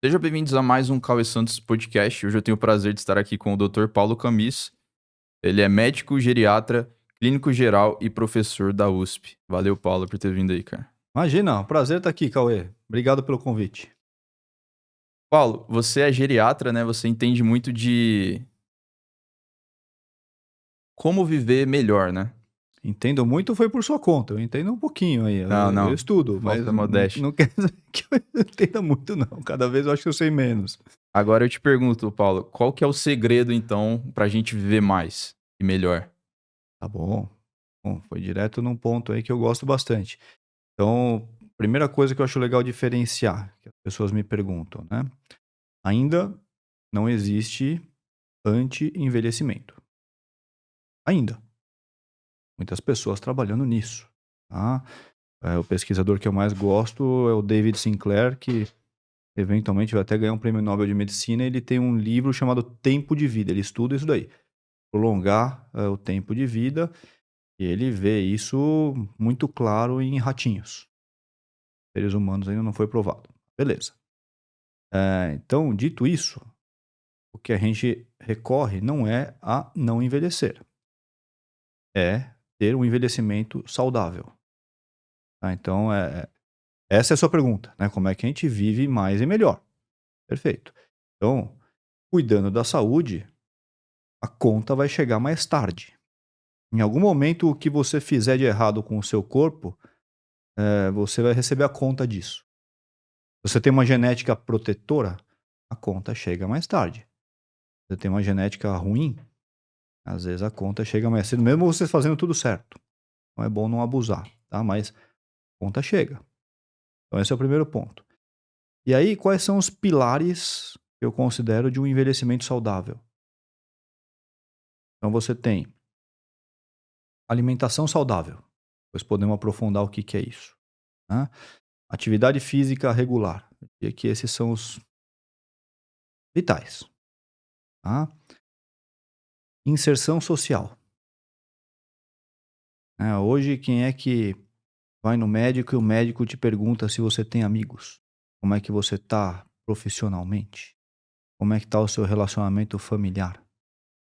Sejam bem-vindos a mais um Cauê Santos Podcast. Hoje eu tenho o prazer de estar aqui com o Dr. Paulo Camis. Ele é médico, geriatra, clínico geral e professor da USP. Valeu, Paulo, por ter vindo aí, cara. Imagina, prazer estar aqui, Cauê. Obrigado pelo convite. Paulo, você é geriatra, né? Você entende muito de como viver melhor, né? Entendo muito, foi por sua conta. Eu entendo um pouquinho aí. Não, Eu não. estudo, mas Falta não, modéstia. não quer dizer que eu entenda muito, não. Cada vez eu acho que eu sei menos. Agora eu te pergunto, Paulo, qual que é o segredo, então, pra gente viver mais e melhor? Tá bom. Bom, foi direto num ponto aí que eu gosto bastante. Então, primeira coisa que eu acho legal diferenciar, que as pessoas me perguntam, né? Ainda não existe anti-envelhecimento. Ainda. Muitas pessoas trabalhando nisso, tá? O pesquisador que eu mais gosto é o David Sinclair, que eventualmente vai até ganhar um prêmio Nobel de Medicina. Ele tem um livro chamado Tempo de Vida. Ele estuda isso daí, prolongar o tempo de vida, e ele vê isso muito claro em ratinhos. Seres humanos ainda não foi provado. Beleza. Então, dito isso, o que a gente recorre não é a não envelhecer, é ter um envelhecimento saudável. Tá? Então, essa é a sua pergunta, né? Como é que a gente vive mais e melhor? Perfeito. Então, cuidando da saúde, a conta vai chegar mais tarde. Em algum momento, o que você fizer de errado com o seu corpo, você vai receber a conta disso. Se você tem uma genética protetora, a conta chega mais tarde. Se você tem uma genética ruim, às vezes a conta chega mais cedo, mesmo você fazendo tudo certo. Então é bom não abusar, tá? Mas a conta chega. Então esse é o primeiro ponto. E aí, quais são os pilares que eu considero de um envelhecimento saudável? Então você tem alimentação saudável. Depois podemos aprofundar o que que é isso, né? Atividade física regular. E aqui esses são os vitais, tá? Inserção social. Hoje, quem é que vai no médico e o médico te pergunta se você tem amigos? Como é que você está profissionalmente? Como é que está o seu relacionamento familiar,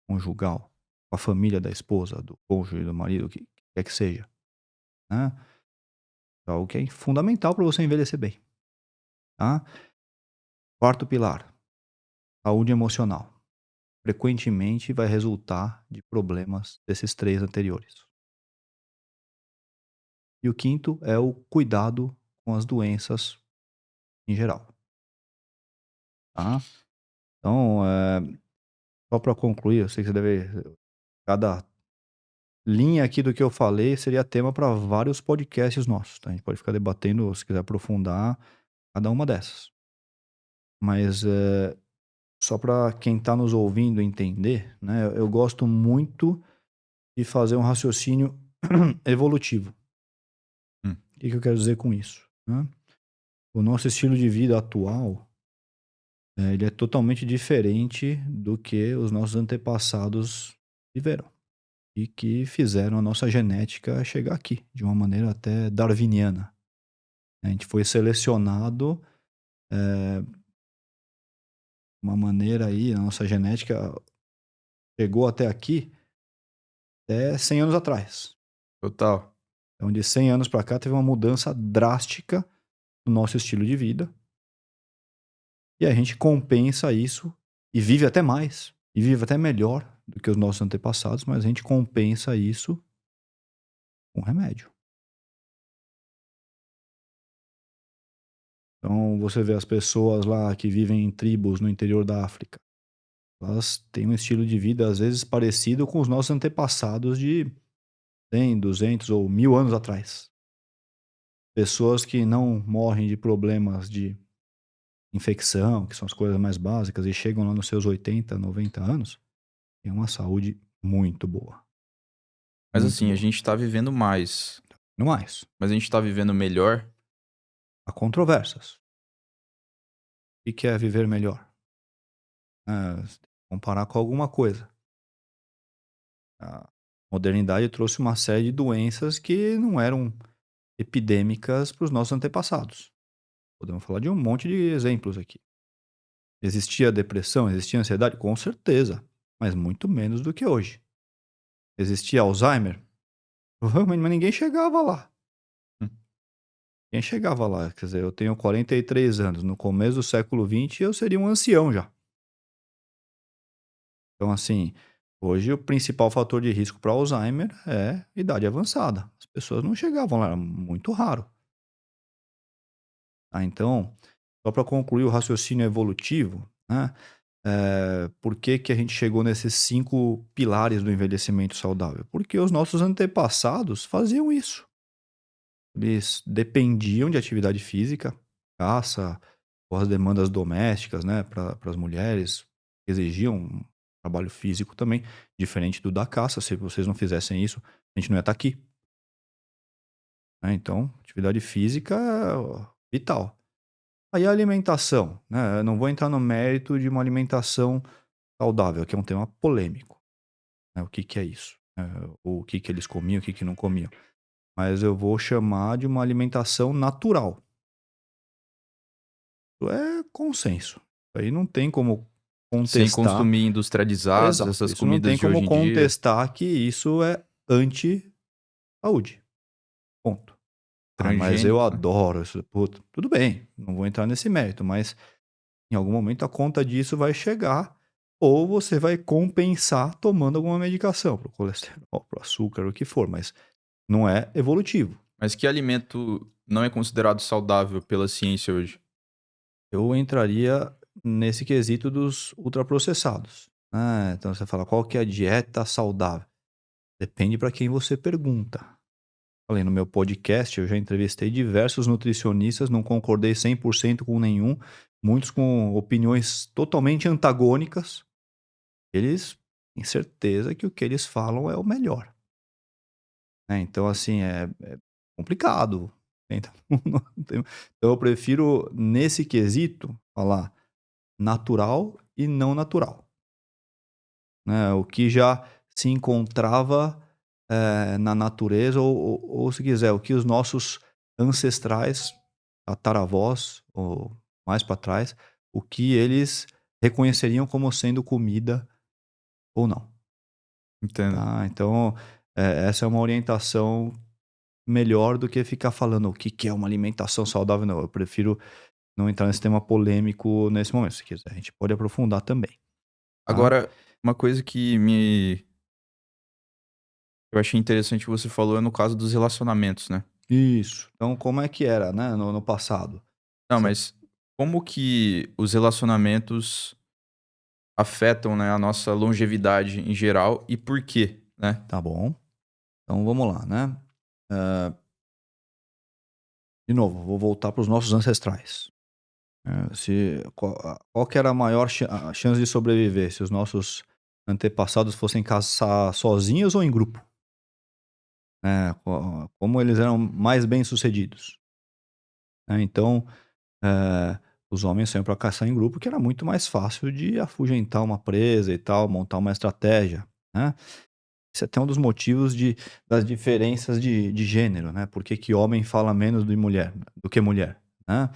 conjugal, com a família da esposa, do cônjuge, do marido, o que quer que seja, né? É algo que é fundamental para você envelhecer bem, tá? Quarto pilar, saúde emocional. Frequentemente vai resultar de problemas desses três anteriores. E o quinto é o cuidado com as doenças em geral, tá? Então, só para concluir, eu sei que você deve cada linha aqui do que eu falei seria tema para vários podcasts nossos, tá? A gente pode ficar debatendo, se quiser aprofundar, cada uma dessas. Mas, só para quem está nos ouvindo entender, né, eu gosto muito de fazer um raciocínio evolutivo. Hum. O que eu quero dizer com isso, né? O nosso estilo de vida atual, ele é totalmente diferente do que os nossos antepassados viveram e que fizeram a nossa genética chegar aqui, de uma maneira até darwiniana. A gente foi selecionado, de uma maneira aí, a nossa genética chegou até aqui até 100 anos atrás. Total. Então, de 100 anos para cá, teve uma mudança drástica no nosso estilo de vida. E a gente compensa isso e vive até mais, e vive até melhor do que os nossos antepassados, mas a gente compensa isso com remédio. Então, você vê as pessoas lá que vivem em tribos no interior da África. Elas têm um estilo de vida, às vezes, parecido com os nossos antepassados de 100, 200 ou 1000 anos atrás. Pessoas que não morrem de problemas de infecção, que são as coisas mais básicas, e chegam lá nos seus 80, 90 anos, têm uma saúde muito boa. Mas Muito assim, a boa. gente tá vivendo mais, Não mais. mas a gente tá vivendo melhor. Há controvérsias. O que é viver melhor? Você tem que comparar com alguma coisa. A modernidade trouxe uma série de doenças que não eram epidêmicas para os nossos antepassados. Podemos falar de um monte de exemplos aqui. Existia depressão, existia ansiedade? Com certeza, mas muito menos do que hoje. Existia Alzheimer? Provavelmente, mas ninguém chegava lá. Hum. Ninguém chegava lá. Quer dizer, eu tenho 43 anos. No começo do século XX, eu seria um ancião já. Então, assim, hoje o principal fator de risco para Alzheimer é idade avançada. As pessoas não chegavam lá, era muito raro. Tá? Então, só para concluir o raciocínio evolutivo, né? Por que, que a gente chegou nesses 5 pilares do envelhecimento saudável? Porque os nossos antepassados faziam isso. Eles dependiam de atividade física, caça, ou as demandas domésticas, né, para as mulheres, exigiam um trabalho físico também, diferente do da caça. Se vocês não fizessem isso, a gente não ia estar aqui, né? Então, atividade física é vital. Aí a alimentação, né? Eu não vou entrar no mérito de uma alimentação saudável, que é um tema polêmico, né? O que que é isso? O que que eles comiam, o que que não comiam. Mas eu vou chamar de uma alimentação natural. Isso é consenso. Isso aí não tem como Sem contestar. consumir industrializados, Exato, essas isso não tem comidas de como hoje em dia. contestar que isso é anti-saúde, ponto. Ah, mas eu Transgênicos, né? adoro isso. Puta, tudo bem, não vou entrar nesse mérito, mas em algum momento a conta disso vai chegar, ou você vai compensar tomando alguma medicação para o colesterol, para o açúcar, o que for, mas não é evolutivo. Mas que alimento não é considerado saudável pela ciência hoje? Eu entraria nesse quesito dos ultraprocessados. Então você fala, qual que é a dieta saudável? Depende para quem você pergunta. Falei no meu podcast, eu já entrevistei diversos nutricionistas, não concordei 100% com nenhum, muitos com opiniões totalmente antagônicas. Eles têm certeza que o que eles falam é o melhor, né? Então, assim, é complicado. Então, então eu prefiro, nesse quesito, falar natural e não natural, né? O que já se encontrava na natureza, ou se quiser, o que os nossos ancestrais, tataravós, ou mais para trás, o que eles reconheceriam como sendo comida ou não, Entendo. tá? Então, essa é uma orientação melhor do que ficar falando o que que é uma alimentação saudável, não. Eu prefiro não entrar nesse tema polêmico nesse momento. Se quiser, a gente pode aprofundar também, tá? Agora, uma coisa que eu achei interessante que você falou é no caso dos relacionamentos, né? Isso. Então, como é que era, né, no passado? Não, Você mas como que os relacionamentos afetam, né, a nossa longevidade em geral e por quê, né? Tá bom. Então vamos lá, né. De novo, vou voltar para os nossos ancestrais. Se qual que era a maior a chance de sobreviver, se os nossos antepassados fossem caçar sozinhos ou em grupo, né, como eles eram mais bem-sucedidos, né. Então, os homens saíam para caçar em grupo, que era muito mais fácil de afugentar uma presa e tal, montar uma estratégia, né. Esse é até um dos motivos das diferenças de gênero, né, por que que homem fala menos do que mulher, né.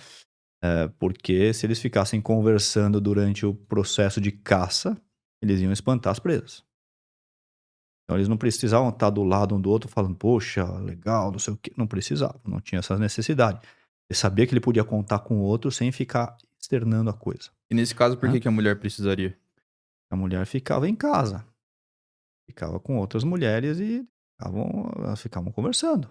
Porque se eles ficassem conversando durante o processo de caça, eles iam espantar as presas. Então eles não precisavam estar do lado um do outro falando: "Poxa, legal, não sei o quê", não precisava, não tinha essa necessidade. Ele sabia que ele podia contar com o outro sem ficar externando a coisa, E nesse caso, por né. que que a mulher precisaria? A mulher ficava em casa, ficava com outras mulheres e elas ficavam conversando.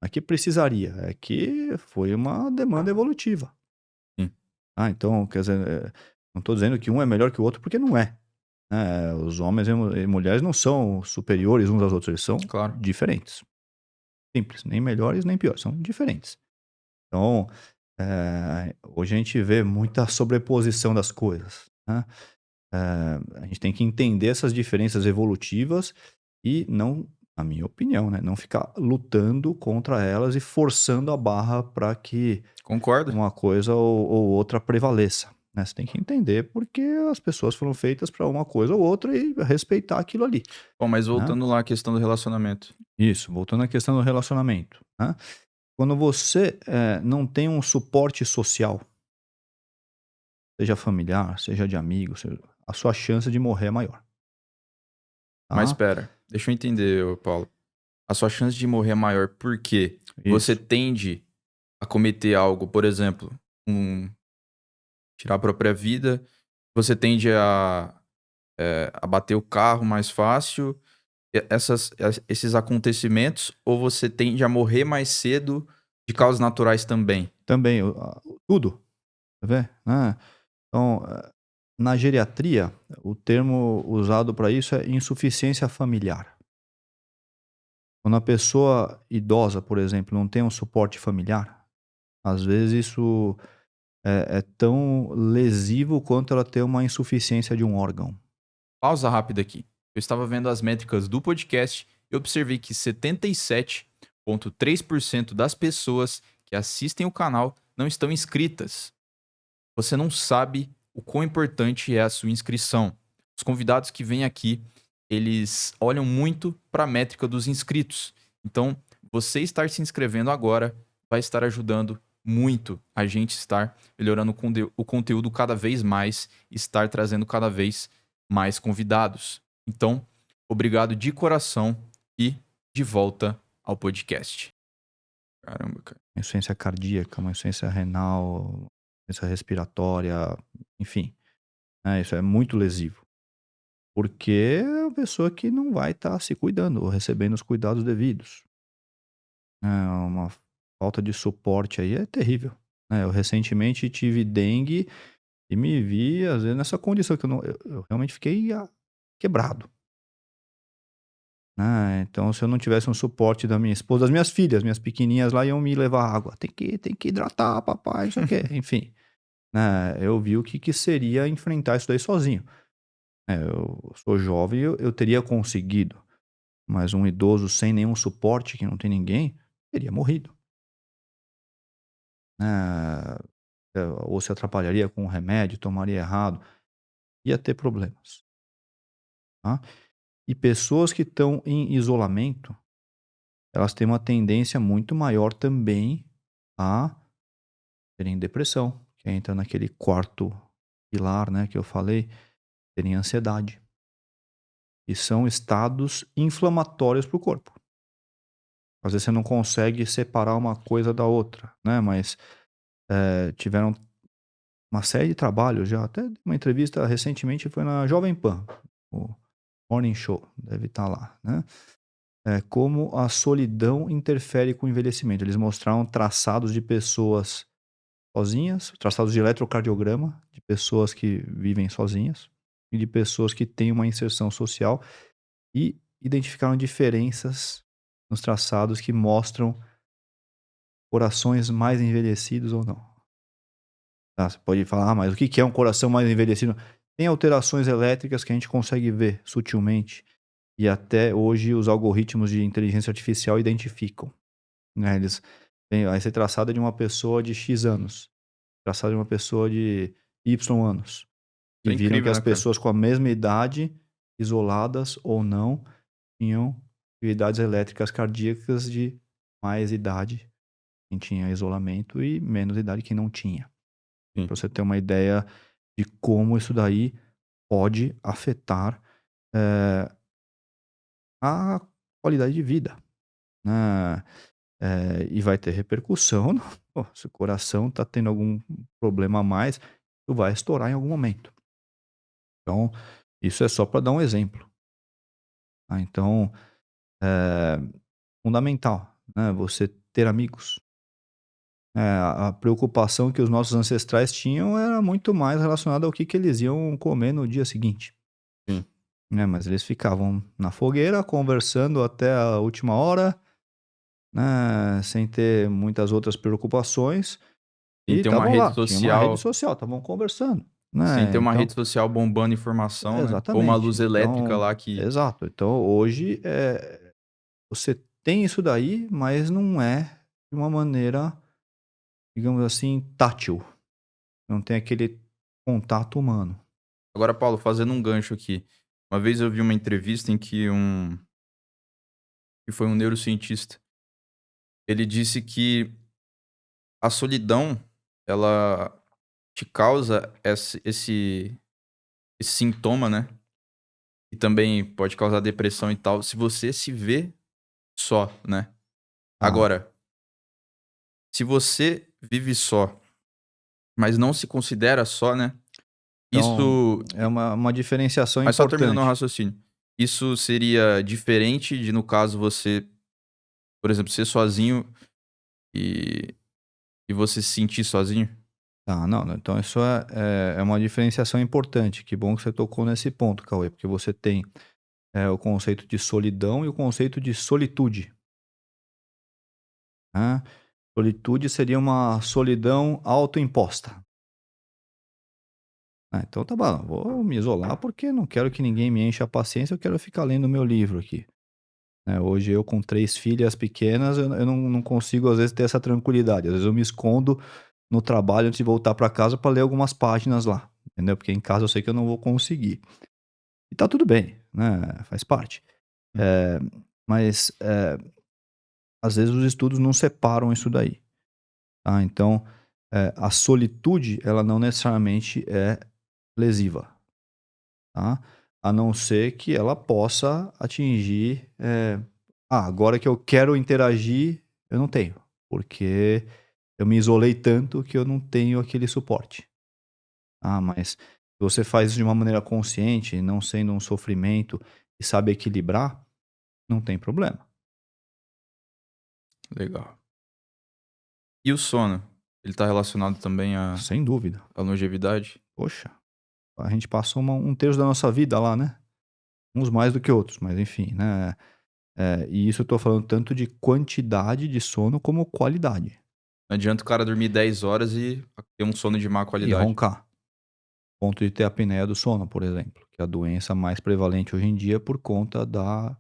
Não é que precisaria, é que foi uma demanda evolutiva. Sim, Então, quer dizer, não estou dizendo que um é melhor que o outro, porque não é, né. Os homens e mulheres não são superiores uns aos outros, eles são claro. diferentes. Simples, nem melhores nem piores, são diferentes. Então, hoje a gente vê muita sobreposição das coisas, né. A gente tem que entender essas diferenças evolutivas e não, na minha opinião, né, não ficar lutando contra elas e forçando a barra para que Concordo. uma coisa ou outra prevaleça, né. Você tem que entender porque as pessoas foram feitas para uma coisa ou outra e respeitar aquilo ali, Bom, mas né. voltando lá à questão do relacionamento. Isso, voltando à questão do relacionamento, né. Quando você, não tem um suporte social, seja familiar, seja de amigo, a sua chance de morrer é maior, Mas tá? espera, deixa eu entender, ô Paulo. A sua chance de morrer é maior porque você Isso. tende a cometer algo, por exemplo, tirar a própria vida, você tende a bater o carro mais fácil, esses acontecimentos, ou você tende a morrer mais cedo de causas naturais também? Também, tudo, tá vendo? Então, na geriatria, o termo usado para isso é insuficiência familiar. Quando a pessoa idosa, por exemplo, não tem um suporte familiar, às vezes isso é tão lesivo quanto ela ter uma insuficiência de um órgão. Pausa rápida aqui. Eu estava vendo as métricas do podcast e observei que 77,3% das pessoas que assistem o canal não estão inscritas. Você não sabe o quão importante é a sua inscrição. Os convidados que vêm aqui, eles olham muito para a métrica dos inscritos. Então, você estar se inscrevendo agora vai estar ajudando muito a gente estar melhorando o conteúdo cada vez mais, estar trazendo cada vez mais convidados. Então, obrigado de coração e de volta ao podcast. Caramba, cara. Uma insuficiência cardíaca, uma insuficiência renal, insuficiência respiratória, enfim, né, isso é muito lesivo. Porque é uma pessoa que não vai estar se cuidando ou recebendo os cuidados devidos. Uma falta de suporte aí é terrível, né. Eu recentemente tive dengue e me vi, às vezes, nessa condição que eu realmente fiquei quebrado, né. Então, se eu não tivesse um suporte da minha esposa, das minhas filhas, minhas pequenininhas lá iam me levar água: "Tem que hidratar papai, não sei o quê", enfim, né, eu vi o que seria enfrentar isso daí sozinho. Eu sou jovem, eu teria conseguido, mas um idoso sem nenhum suporte, que não tem ninguém, teria morrido, né, ou se atrapalharia com o remédio, tomaria errado, ia ter problemas, tá. E pessoas que estão em isolamento, elas têm uma tendência muito maior também a terem depressão, que entra naquele quarto pilar, né, que eu falei, terem ansiedade. E são estados inflamatórios para o corpo. Às vezes você não consegue separar uma coisa da outra, né, mas, tiveram uma série de trabalhos já, até uma entrevista recentemente foi na Jovem Pan, o Morning Show, deve estar lá, né. Como a solidão interfere com o envelhecimento. Eles mostraram traçados de pessoas sozinhas, traçados de eletrocardiograma, de pessoas que vivem sozinhas e de pessoas que têm uma inserção social e identificaram diferenças nos traçados que mostram corações mais envelhecidos ou não. Tá, você pode falar: "Ah, mas o que que é um coração mais envelhecido?" Tem alterações elétricas que a gente consegue ver sutilmente, e até hoje os algoritmos de inteligência artificial identificam, né, eles têm esse traçado é de uma pessoa de "X" anos, traçado de uma pessoa de "Y" anos, Isso e é viram que incrível, as né, cara? pessoas com a mesma idade, isoladas ou não, tinham atividades elétricas cardíacas de mais idade, quem tinha isolamento, e menos idade quem não tinha. Sim. Pra você ter uma ideia de como isso daí pode afetar, eh, a qualidade de vida, né. E vai ter repercussão no pô, se o coração tá tendo algum problema a mais, tu vai estourar em algum momento. Então, isso é só para dar um exemplo, tá. Então, eh, fundamental, né, você ter amigos. A preocupação que os nossos ancestrais tinham era muito mais relacionada ao que eles iam comer no dia seguinte. Sim. Mas eles ficavam na fogueira conversando até a última hora, né, sem ter muitas outras preocupações, Sem e ter uma estavam rede lá, tinha uma rede social social, estavam conversando, sem ter né, uma então rede social bombando informação, né, ou uma exatamente. luz elétrica Então lá que exato. Então hoje, você tem isso daí, mas não é de uma maneira, digamos assim, tátil, não tem aquele contato humano. agora, Paulo, fazendo um gancho aqui, uma vez eu vi uma entrevista em que foi um neurocientista, ele disse que a solidão, ela te causa esse sintoma, né? E também pode causar depressão e tal, se você se vê só, né? Tá. Agora, se você vive só, mas não se considera só, né? Então, Isso. é uma diferenciação Mas só terminando o importante. raciocínio. Isso seria diferente de, no caso, você, por exemplo, ser sozinho e, e você se sentir sozinho? Tá, não, não, então isso é uma diferenciação importante. Que bom que você tocou nesse ponto, Cauê, porque você tem o conceito de solidão e o conceito de solitude, né? Solitude seria uma solidão autoimposta. Ah, então tá bom, vou me isolar porque não quero que ninguém me encha a paciência, eu quero ficar lendo meu livro aqui. Né? Hoje eu com 3 filhas pequenas, eu não consigo às vezes ter essa tranquilidade. Às vezes eu me escondo no trabalho antes de voltar para casa para ler algumas páginas lá, entendeu? Porque em casa eu sei que eu não vou conseguir. E tá tudo bem, né? Faz parte. Hum. Eh, mas, às vezes os estudos não separam isso daí, tá? Então, a solitude, ela não necessariamente é lesiva, tá? A não ser que ela possa atingir, agora que eu quero interagir, eu não tenho, porque eu me isolei tanto que eu não tenho aquele suporte. Ah, mas se você faz isso de uma maneira consciente, não sendo um sofrimento e sabe equilibrar, não tem problema. Legal. E o sono? Ele tá relacionado também Sem dúvida. à longevidade? Poxa, a gente passou um terço da nossa vida lá, né? Uns mais do que outros, mas enfim, né? E isso eu tô falando tanto de quantidade de sono como qualidade. Não adianta o cara dormir 10 horas e ter um sono de má E qualidade. roncar. Ponto de ter apneia do sono, por exemplo, que é a doença mais prevalente hoje em dia por conta da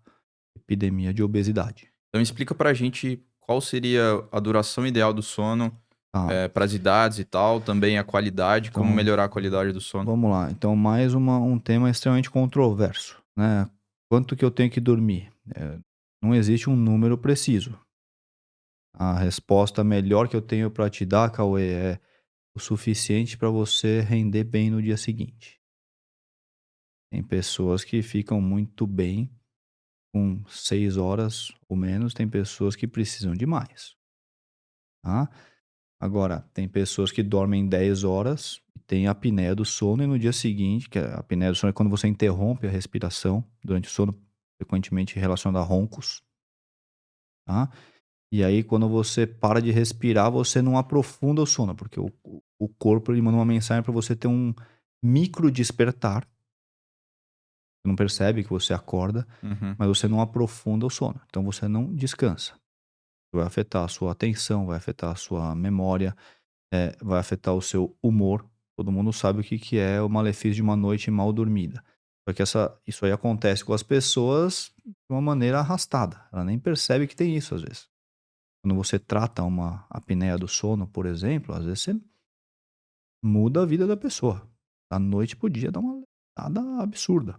epidemia de obesidade. Então explica pra gente qual seria a duração ideal do sono, Tá, para as idades e tal, também a qualidade, como então melhorar a qualidade do sono. vamos lá. Então, mais um tema extremamente controverso, né? Quanto que eu tenho que dormir? Não existe um número preciso. A resposta melhor que eu tenho para te dar, Cauê, é o suficiente para você render bem no dia seguinte. Tem pessoas que ficam muito bem com 6 horas ou menos, tem pessoas que precisam de mais, tá? Agora, tem pessoas que dormem 10 horas e têm apneia do sono e no dia seguinte, que a apneia do sono é quando você interrompe a respiração durante o sono, frequentemente relacionado a roncos, tá? E aí quando você para de respirar, você não aprofunda o sono, porque o corpo ele manda uma mensagem para você ter um micro despertar. Você não percebe que você acorda, Uhum. mas você não aprofunda o sono. Então você não descansa. Vai afetar a sua atenção, vai afetar a sua memória, vai afetar o seu humor. Todo mundo sabe o que que é o malefício de uma noite mal dormida. Só que isso aí acontece com as pessoas de uma maneira arrastada. Ela nem percebe que tem isso às vezes. Quando você trata uma apneia do sono, por exemplo, às vezes você muda a vida da pessoa. Da noite pro dia dá uma nada absurda.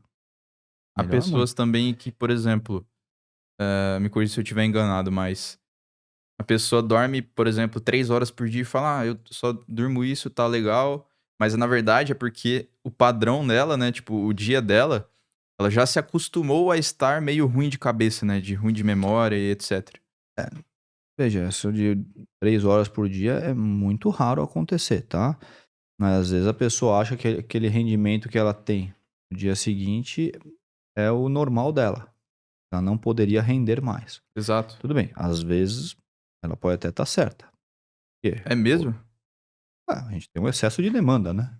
Há Melhora muito. pessoas também que, por exemplo, me corrija se eu estiver enganado, mas a pessoa dorme, por exemplo, 3 horas por dia e fala: "Ah, eu só durmo isso, tá legal", mas na verdade é porque o padrão dela, né, tipo, o dia dela, ela já se acostumou a estar meio ruim de cabeça, né, de ruim de memória e etcétera. Veja, isso de 3 horas por dia é muito raro acontecer, tá. Mas às vezes a pessoa acha que aquele rendimento que ela tem no dia seguinte é o normal dela. Ela não poderia render mais. Exato. Tudo bem, às vezes ela pode até estar certa. Por quê? É mesmo? A gente tem um excesso de demanda, né.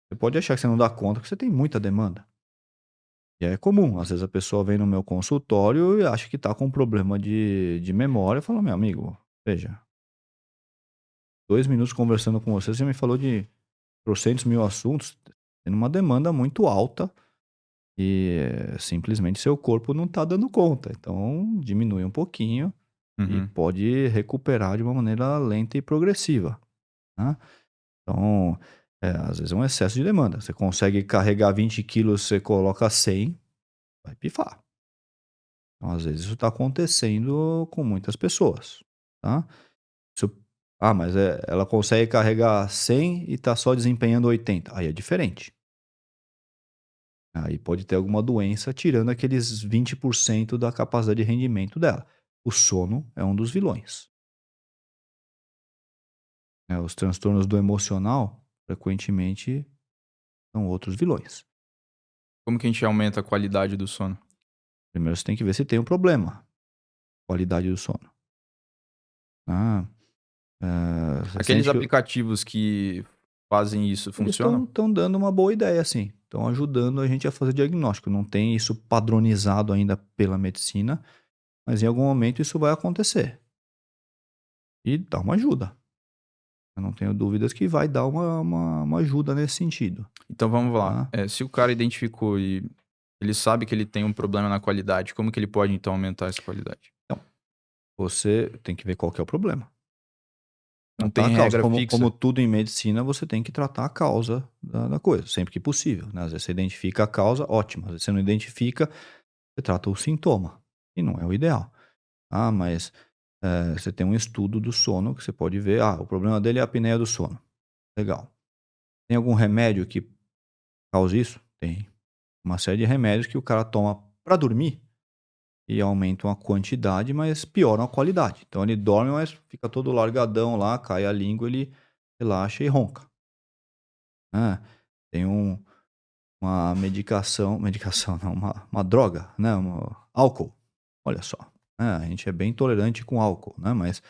Você pode achar que você não dá conta, porque você tem muita demanda. E é comum, às vezes a pessoa vem no meu consultório e acha que tá com um problema de memória, eu falo: "Meu amigo, veja, 2 minutos conversando com você, você me falou de trocentos mil assuntos, tendo uma demanda muito alta e, simplesmente seu corpo não tá dando conta, então diminui um pouquinho e Uhum. pode recuperar de uma maneira lenta e progressiva", né. Então, às vezes é um excesso de demanda, você consegue carregar 20 quilos, você coloca 100, vai pifar. Então, às vezes isso está acontecendo com muitas pessoas, tá. Isso Ah, mas ela consegue carregar 100 e tá só desempenhando 80. Aí é diferente. Aí pode ter alguma doença tirando aqueles 20% da capacidade de rendimento dela. O sono é um dos vilões. Os transtornos do emocional, frequentemente, são outros vilões. Como que a gente aumenta a qualidade do sono? Primeiro você tem que ver se tem um problema. Qualidade do sono. Ah, você Aqueles sente que aplicativos que fazem isso eles funcionam? estão dando uma boa ideia, sim. Estão ajudando a gente a fazer diagnóstico. Não tem isso padronizado ainda pela medicina, mas em algum momento isso vai acontecer. E dá uma ajuda. Eu não tenho dúvidas que vai dar uma ajuda nesse sentido. Então vamos lá. Tá? Se o cara identificou e ele sabe que ele tem um problema na qualidade, como que ele pode então aumentar essa qualidade? Então, você tem que ver qual que é o problema. Não Tratar tem a causa. regra Como fixa? tudo em medicina, você tem que tratar a causa da coisa, sempre que possível. Né? Às vezes você identifica a causa, ótimo. Às vezes você não identifica, você trata o sintoma. E não é o ideal. Ah, mas você tem um estudo do sono que você pode ver. Ah, o problema dele é a apneia do sono. Legal. Tem algum remédio que cause isso? Tem. Uma série de remédios que o cara toma para dormir e aumentam a quantidade, mas pioram a qualidade. Então ele dorme, mas fica todo largadão lá, cai a língua, ele relaxa e ronca. Ah, tem uma medicação não, uma droga, né? Álcool. Olha só. A gente é bem tolerante com álcool, né? Mas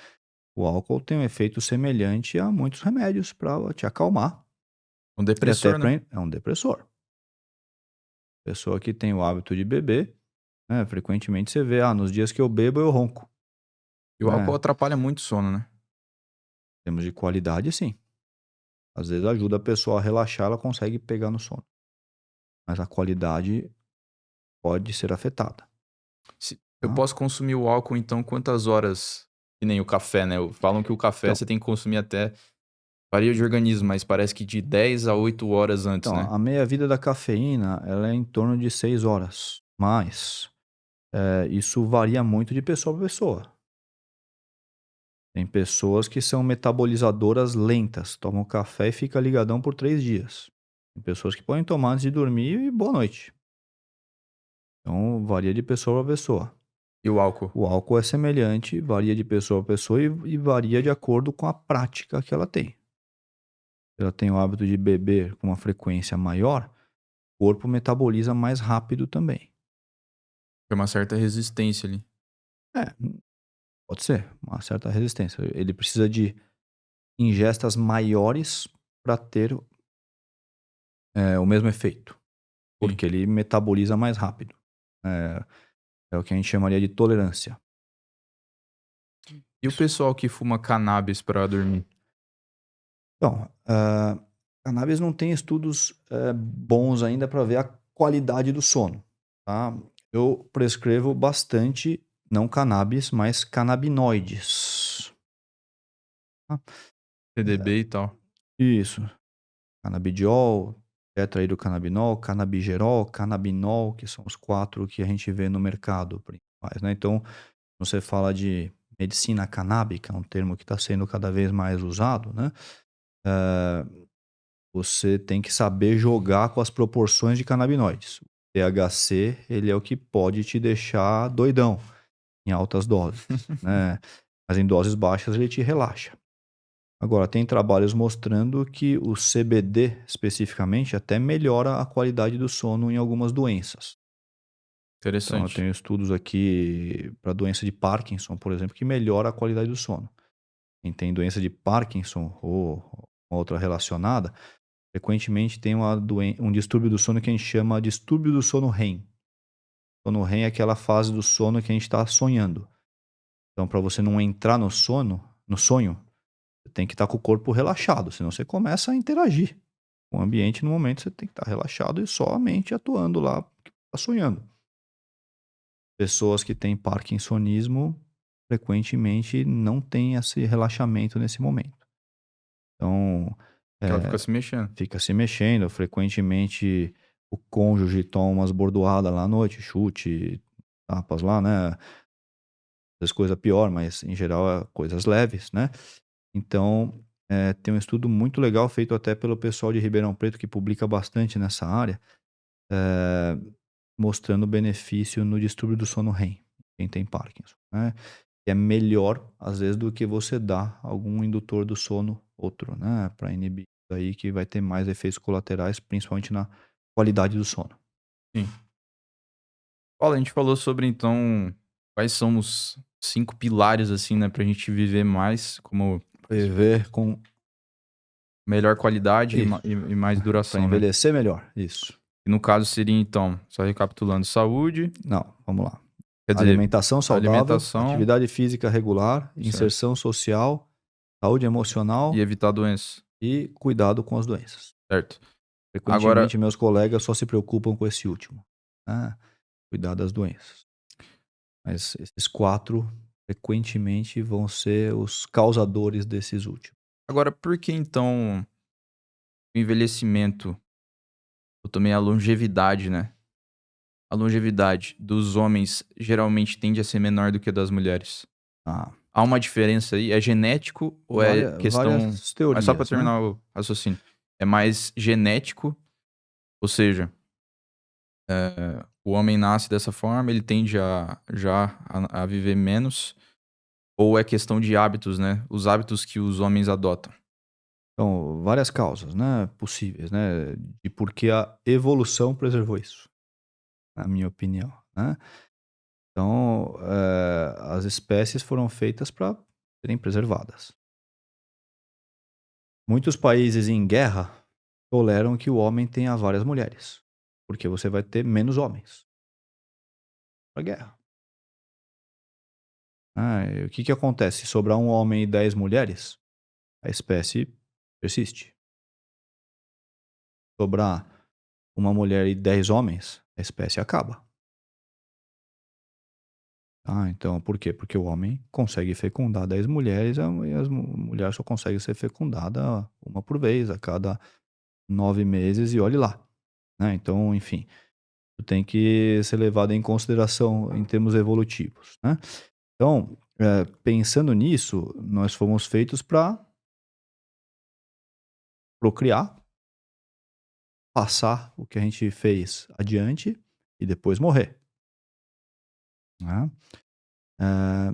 o álcool tem um efeito semelhante a muitos remédios para te acalmar Um e até depressor, né? é um depressor. Pessoa que tem o hábito de beber, né? Frequentemente você vê, nos dias que eu bebo eu ronco. E o álcool Né? atrapalha muito o sono, né? Em termos de qualidade, sim. Às vezes ajuda a pessoa a relaxar, ela consegue pegar no sono. Mas a qualidade pode ser afetada. Eu Tá? posso consumir o álcool, então, quantas horas? Que nem o café, né? Falam que o café Então, você tem que consumir até. Varia de organismo, mas parece que de 10 a 8 horas antes, então, né? a meia-vida da cafeína ela é em torno de 6 horas. Mas isso varia muito de pessoa para pessoa. Tem pessoas que são metabolizadoras lentas, tomam café e fica ligadão por 3 dias. Tem pessoas que podem tomar antes de dormir e boa noite. Então, varia de pessoa para pessoa. E o álcool? O álcool é semelhante, varia de pessoa para pessoa e varia de acordo com a prática que ela tem. Se ela tem o hábito de beber com uma frequência maior, o corpo metaboliza mais rápido também. Tem uma certa resistência ali. É, pode ser, uma certa resistência. Ele precisa de ingestas maiores para ter o mesmo efeito, Sim. porque ele metaboliza mais rápido. É o que a gente chamaria de tolerância. E o pessoal que fuma cannabis pra dormir? Então, cannabis não tem estudos bons ainda para ver a qualidade do sono. Tá? Eu prescrevo bastante, não cannabis, mas canabinoides. Tá? TDB e tal. Isso. Canabidiol, tetrahidrocannabinol, canabigerol, canabinol, que são os 4 que a gente vê no mercado principais, né? Então, você fala de medicina canábica, um termo que está sendo cada vez mais usado, né? Você tem que saber jogar com as proporções de canabinoides. O THC, ele é o que pode te deixar doidão em altas doses, né? Mas em doses baixas ele te relaxa. Agora, tem trabalhos mostrando que o CBD, especificamente, até melhora a qualidade do sono em algumas doenças. Então, eu Interessante. tenho estudos aqui para doença de Parkinson, por exemplo, que melhora a qualidade do sono. Quem tem doença de Parkinson ou uma outra relacionada, frequentemente tem um distúrbio do sono que a gente chama distúrbio do sono REM. Sono REM é aquela fase do sono que a gente está sonhando. Então, para você não entrar no sonho, você tem que estar com o corpo relaxado, senão você começa a interagir com o ambiente no momento, você tem que estar relaxado e só a mente atuando lá, porque está sonhando. Pessoas que têm parkinsonismo frequentemente não têm esse relaxamento nesse momento. Então, Que ela fica se mexendo. fica se mexendo, frequentemente o cônjuge toma umas bordoadas lá à noite, chute, tapas lá, né? Às vezes coisa pior, mas em geral é coisas leves, né? Então, tem um estudo muito legal feito até pelo pessoal de Ribeirão Preto, que publica bastante nessa área, eh, mostrando o benefício no distúrbio do sono REM, quem tem Parkinson, né. Que é melhor, às vezes, do que você dar algum indutor do sono outro, né, para inibir isso aí, que vai ter mais efeitos colaterais, principalmente na qualidade do sono. Sim. Olha, a gente falou sobre, então, quais são os 5 pilares, assim, né, pra gente viver mais, como Viver com melhor qualidade e isso, e mais para duração, né. envelhecer melhor, isso. E no caso seria, então, só recapitulando, saúde, Não, vamos lá. quer dizer, Alimentação saudável, alimentação atividade física regular, certo, inserção social, saúde e emocional evitar doenças, e cuidado com as doenças. certo. Agora Frequentemente, meus colegas só se preocupam com esse último, né, cuidar das doenças. Mas esses 4 frequentemente vão ser os causadores desses últimos. agora por que, então, o envelhecimento ou também a longevidade, né, a longevidade dos homens geralmente tende a ser menor do que a das mulheres? Ah, Há uma diferença aí? É genético ou é questão, várias mas só pra teorias, né. terminar o raciocínio, é mais genético, ou seja, o homem nasce dessa forma, ele tende a viver menos, ou é questão de hábitos, né, os hábitos que os homens adotam? Então, várias causas, né, possíveis, né, de por que a evolução preservou isso, na minha opinião, né. Então, as espécies foram feitas para serem preservadas. Muitos países em guerra toleram que o homem tenha várias mulheres, porque você vai ter menos homens pra guerra. E o que que acontece? Se sobrar um homem e 10 mulheres, a espécie persiste. Sobrar uma mulher e 10 homens, a espécie acaba. Então por quê? Porque o homem consegue fecundar 10 mulheres e as mulher só consegue ser fecundada uma por vez, a cada 9 meses e olhe lá, né. Então, enfim, isso tem que ser levado em consideração em termos evolutivos, né. Então, pensando nisso, nós fomos feitos para procriar, passar o que a gente fez adiante e depois morrer, né. Eh,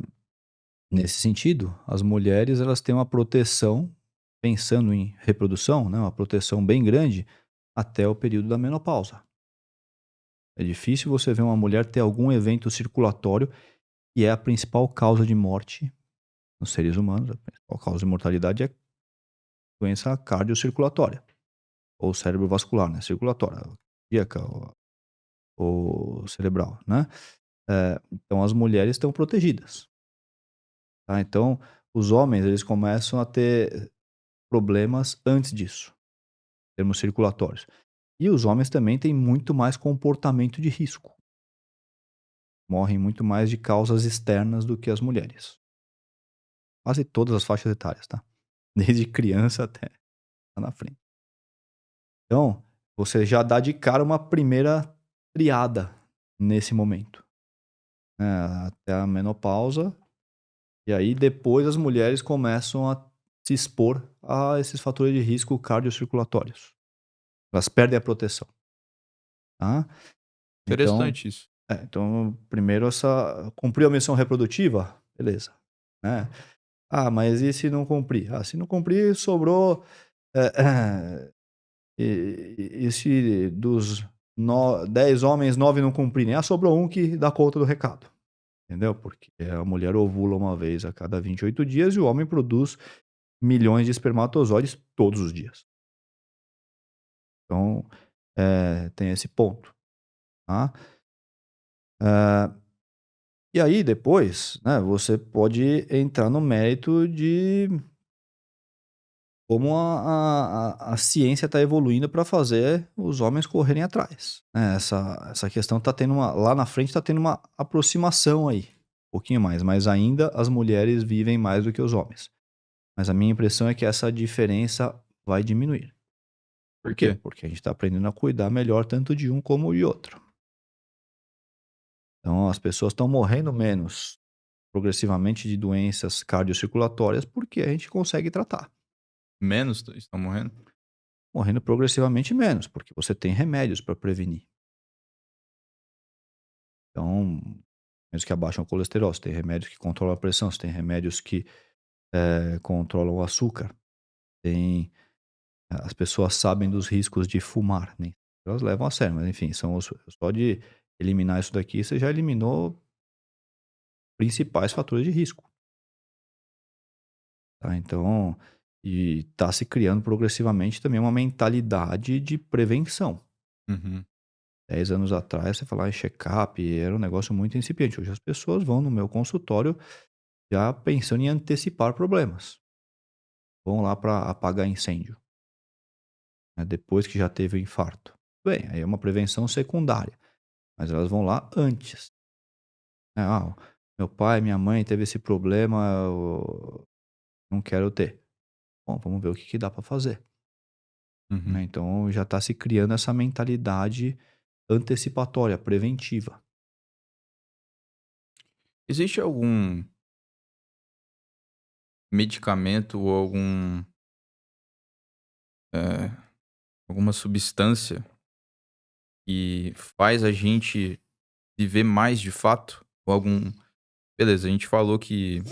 Nesse sentido, as mulheres elas têm uma proteção, pensando em reprodução, né, uma proteção bem grande até o período da menopausa. É difícil você ver uma mulher ter algum evento circulatório, e é a principal causa de morte nos seres humanos, a principal causa de mortalidade é doença cardiocirculatória, ou cerebrovascular, né, circulatória, cardíaca ou cerebral, né. Então as mulheres estão protegidas, tá. Então, os homens eles começam a ter problemas antes disso, em termos circulatórios. E os homens também têm muito mais comportamento de risco. Morrem muito mais de causas externas do que as mulheres. Quase todas as faixas etárias, tá? Desde criança até lá na frente. Então, você já dá de cara uma primeira triada nesse momento, né, até a menopausa, e aí depois as mulheres começam a se expor a esses fatores de risco cardiocirculatórios. Elas perdem a proteção, tá. Então Interessante isso. então primeiro essa cumpriu a missão reprodutiva? Beleza, né. Mas e se não cumprir? Se não cumprir sobrou, eh e se dos 10 homens, 9 não cumprirem? Sobrou um que dá conta do recado, entendeu? Porque a mulher ovula uma vez a cada 28 dias e o homem produz milhões de espermatozoides todos os dias. Então, tem esse ponto, tá. Eh, e aí depois, né, você pode entrar no mérito de como a ciência está evoluindo para fazer os homens correrem atrás, né. Essa questão tá tendo uma lá na frente tá tendo uma aproximação aí, um pouquinho mais, mas ainda as mulheres vivem mais do que os homens. Mas a minha impressão é que essa diferença vai diminuir. Por Por quê? quê? Porque a gente está aprendendo a cuidar melhor tanto de um como de outro. Então as pessoas estão morrendo menos progressivamente de doenças cardiocirculatórias porque a gente consegue tratar. Menos estão morrendo? Morrendo progressivamente menos, porque você tem remédios para prevenir. Então, remédios que abaixam o colesterol, você tem remédios que controlam a pressão, você tem remédios que controlam o açúcar. Tem, as pessoas sabem dos riscos de fumar, né? Elas levam a sério, mas enfim, só de eliminar isso daqui, você já eliminou principais fatores de risco, tá? Então, e tá se criando progressivamente também uma mentalidade de prevenção. Uhum. 10 anos atrás, você falar em check-up era um negócio muito incipiente. Hoje as pessoas vão no meu consultório já pensando em antecipar problemas. Vão lá para apagar incêndio, né, depois que já teve o infarto. Bem, aí é uma prevenção secundária, mas elas vão lá antes, né. "Ah, meu pai, minha mãe teve esse problema, eu não quero ter". Bom, vamos ver o que que dá para fazer, né. Uhum. Então já está se criando essa mentalidade antecipatória, preventiva. Existe algum medicamento ou eh, alguma substância que faz a gente viver mais de fato? Ou algum beleza, a gente falou que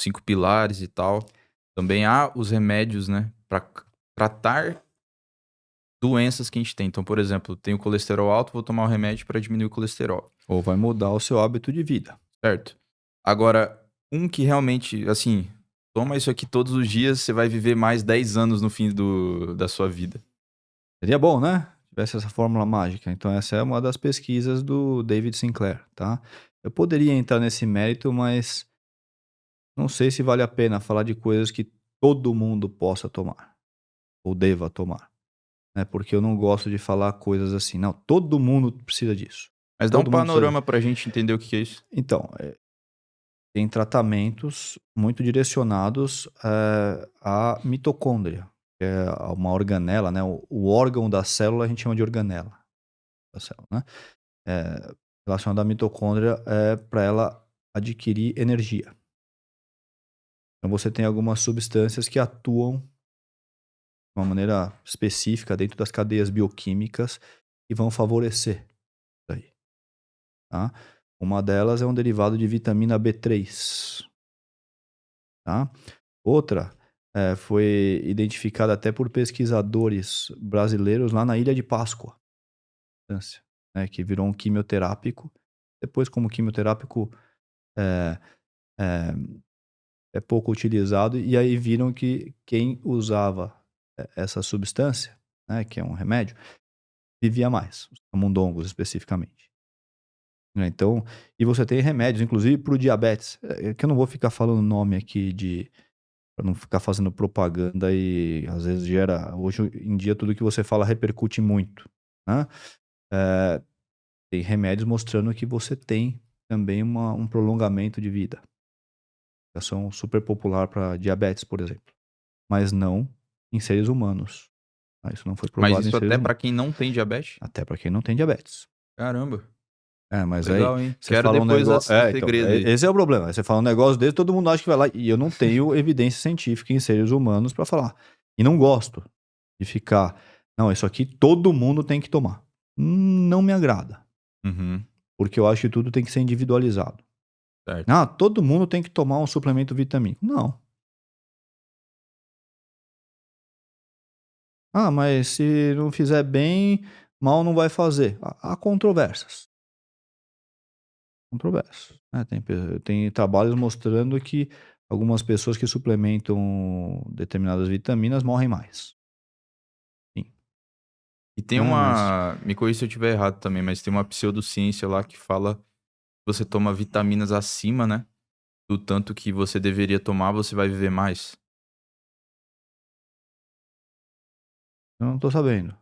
5 pilares e tal. Também há os remédios, né, pra tratar doenças que a gente tem. Então, por exemplo, tenho colesterol alto, vou tomar um remédio para diminuir o colesterol, Ou vai mudar o seu hábito de vida. certo? Agora, um que realmente, assim, toma isso aqui todos os dias, você vai viver mais 10 anos no fim da sua vida. Seria bom, né? Tivesse essa fórmula mágica. Então, essa é uma das pesquisas do David Sinclair, tá? Eu poderia entrar nesse mérito, mas não sei se vale a pena falar de coisas que todo mundo possa tomar ou deva tomar, né? Porque eu não gosto de falar coisas assim, não, todo mundo precisa disso. Mas dá um Todo mundo precisa. panorama pra gente entender o que que é isso. Então, tem tratamentos muito direcionados à mitocôndria, que é uma organela, né? O órgão da célula a gente chama de organela da célula, né? Relacionado à mitocôndria é para ela adquirir energia. Então você tem algumas substâncias que atuam de uma maneira específica dentro das cadeias bioquímicas e vão favorecer isso aí, tá? Uma delas é um derivado de vitamina B3, tá? Outra foi identificada até por pesquisadores brasileiros lá na Ilha de Páscoa, substância, né, que virou um quimioterápico. Depois, como quimioterápico, é, é, é pouco utilizado, e aí viram que quem usava essa substância, né, que é um remédio, vivia mais, os camundongos especificamente. Né. Então, e você tem remédios, inclusive para o diabetes, que eu não vou ficar falando nome aqui de para não ficar fazendo propaganda e às vezes gera, hoje em dia tudo que você fala repercute muito, né. Eh, Tem remédios mostrando que você tem também um prolongamento de vida. Medicação super popular para diabetes, por exemplo, mas não em seres humanos, tá, isso não foi Mas provado em isso seres até pra humanos, quem não tem diabetes? até para quem não tem diabetes. Caramba, Mas aí legal, hein. você Quero fala um depois negócio, esse então, segredo aí. esse é o problema, aí você fala um negócio desse, todo mundo acha que vai lá e eu não tenho evidência científica em seres humanos para falar. E não gosto de ficar: "Não, isso aqui todo mundo tem que tomar". Não me agrada, Uhum, porque eu acho que tudo tem que ser individualizado. certo. "Ah, todo mundo tem que tomar um suplemento vitamínico". Não. "Ah, mas se não fizer bem, mal não vai fazer". Há controvérsias, controvérsias, né, tem trabalhos mostrando que algumas pessoas que suplementam determinadas vitaminas morrem mais. Sim. E tem Mas uma me corrija se eu estiver errado também, mas tem uma pseudociência lá que fala que você toma vitaminas acima, né, do tanto que você deveria tomar, você vai viver mais. eu não tô sabendo.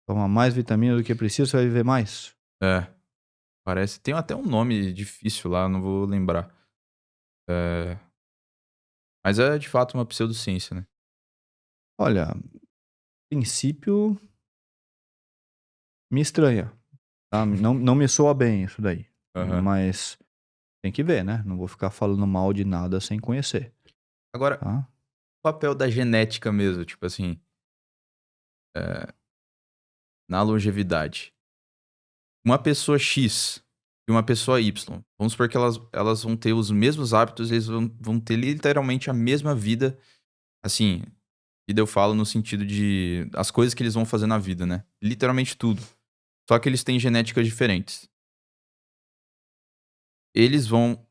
Toma mais vitamina do que precisa, você vai viver mais? É, parece tem até um nome difícil lá, não vou lembrar. Eh, mas é de fato uma pseudociência, né. Olha, a princípio me estranha, tá, não me soa bem isso daí, Aham. mas Tem que ver, né? Não vou ficar falando mal de nada sem conhecer, Agora, tá? o papel da genética mesmo, tipo assim, eh, na longevidade. Uma pessoa X e uma pessoa Y, vamos supor que elas vão ter os mesmos hábitos, eles vão ter literalmente a mesma vida, assim, vida eu falo no sentido de as coisas que eles vão fazer na vida, né, literalmente tudo. Só que eles têm genéticas diferentes.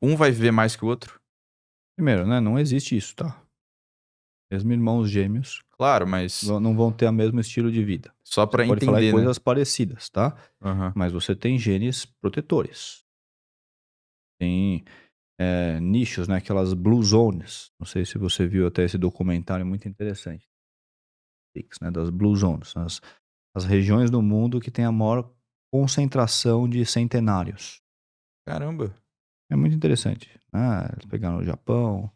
Um vai viver mais que o outro? Primeiro, né? Não existe isso, tá? Mesmo irmãos gêmeos Claro, mas não vão ter o mesmo estilo de vida. só Você pra pode falar em entender, né. coisas parecidas, tá? Aham. Mas você tem genes protetores. Tem nichos, né? Aquelas blue zones. Não sei se você viu até esse documentário muito interessante, né? Das blue zones. As regiões do mundo que tem a maior concentração de centenários. Caramba. É muito interessante. Né? Eles pegaram o Japão,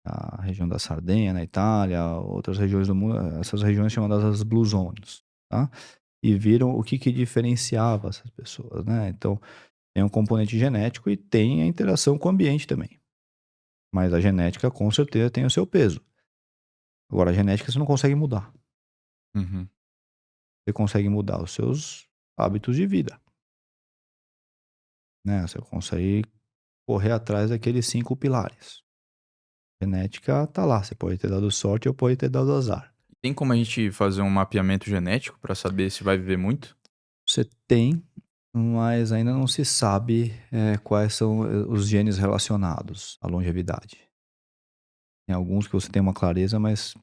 a região da Sardenha, na Itália, outras regiões do mundo, essas regiões chamadas as Blue Zones, tá? E viram o que diferenciava essas pessoas, né? Então, tem um componente genético e tem a interação com o ambiente também. Mas a genética, com certeza, tem o seu peso. Agora, a genética você não consegue mudar. Uhum. Você consegue mudar os seus hábitos de vida, né? Você consegue correr atrás daqueles 5 pilares. Genética tá lá, você pode ter dado sorte ou pode ter dado azar. Tem como a gente fazer um mapeamento genético pra saber se vai viver muito? Você tem, mas ainda não se sabe, quais são, os genes relacionados à longevidade. Tem alguns que você tem uma clareza, mas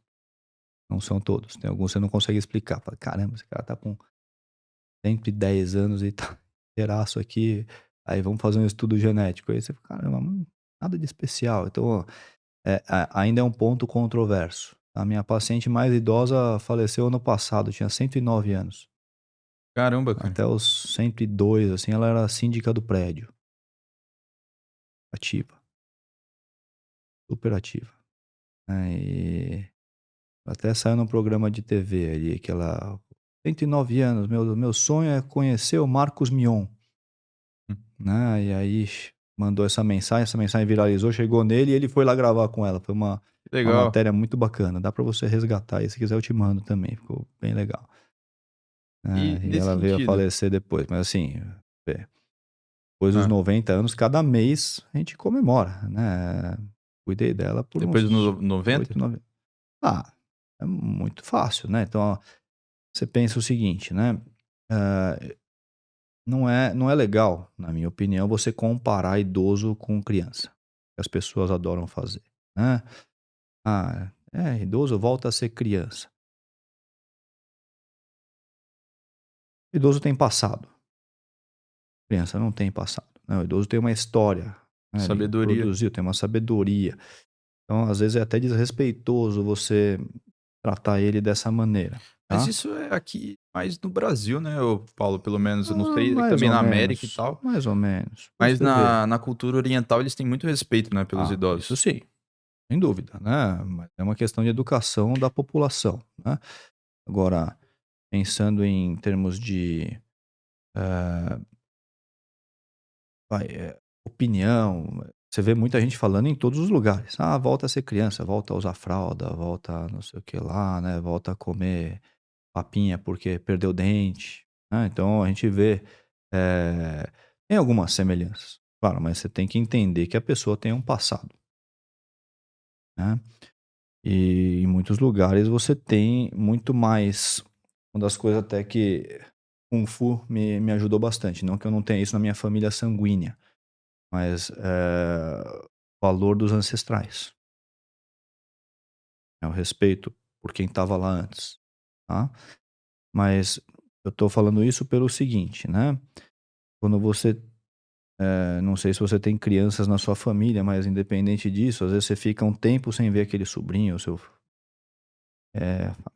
não são todos. Tem alguns que você não consegue explicar. Fala: "Caramba, esse cara tá com 110 anos e tá inteiraço aqui, aí vamos fazer um estudo genético". Aí você fala: "Caramba, nada de especial". Então, ó, ainda é um ponto controverso. A minha paciente mais idosa faleceu ano passado, tinha 109 anos. Caramba, cara. Até os 102, assim, ela era síndica do prédio, ativa, super ativa, né, e até saiu num programa de TV ali que ela: "109 anos, meu sonho é conhecer o Marcos Mion", Hum. né, e aí mandou essa mensagem viralizou, chegou nele e ele foi lá gravar com ela, foi Que uma legal. matéria muito bacana, dá pra você resgatar aí, se quiser eu te mando também, ficou bem legal. E E nesse ela veio a sentido falecer depois, mas assim, depois dos hã. 90 anos, cada mês a gente comemora, né. Cuidei dela por Depois do uns 90? 8, 9 ah, é muito fácil, né. Então, ó, você pensa o seguinte, né, não é legal, na minha opinião, você comparar idoso com criança, que as pessoas adoram fazer, né. "Ah, idoso volta a ser criança". Idoso tem passado, criança não tem passado, né. O idoso tem uma história, né, ele Sabedoria. produziu, tem uma sabedoria. Então, às vezes, é até desrespeitoso você tratar ele dessa maneira, Mas tá. isso é aqui mais no Brasil, né, ô Paulo, pelo menos, eu não sei Mais também ou na América e menos, tal, mais ou menos. mas Você vê. na cultura oriental eles têm muito respeito, né, pelos Isso idosos. sim, sem dúvida, né, mas é uma questão de educação da população, né. Agora, pensando em termos de, eh, opinião, você vê muita gente falando em todos os lugares: "Ah, volta a ser criança, volta a usar fralda, volta a não sei o que lá, né, volta a comer papinha porque perdeu o dente", né, então a gente vê, eh, tem algumas semelhanças, claro, mas você tem que entender que a pessoa tem um passado, né. E em muitos lugares você tem muito mais uma das coisas até que Kung Fu me ajudou bastante, não que eu não tenha isso na minha família sanguínea, mas, o valor dos ancestrais, né, o respeito por quem estava lá antes, tá. Mas eu tô falando isso pelo seguinte, né, quando você, não sei se você tem crianças na sua família, mas independente disso, às vezes você fica um tempo sem ver aquele sobrinho, o seu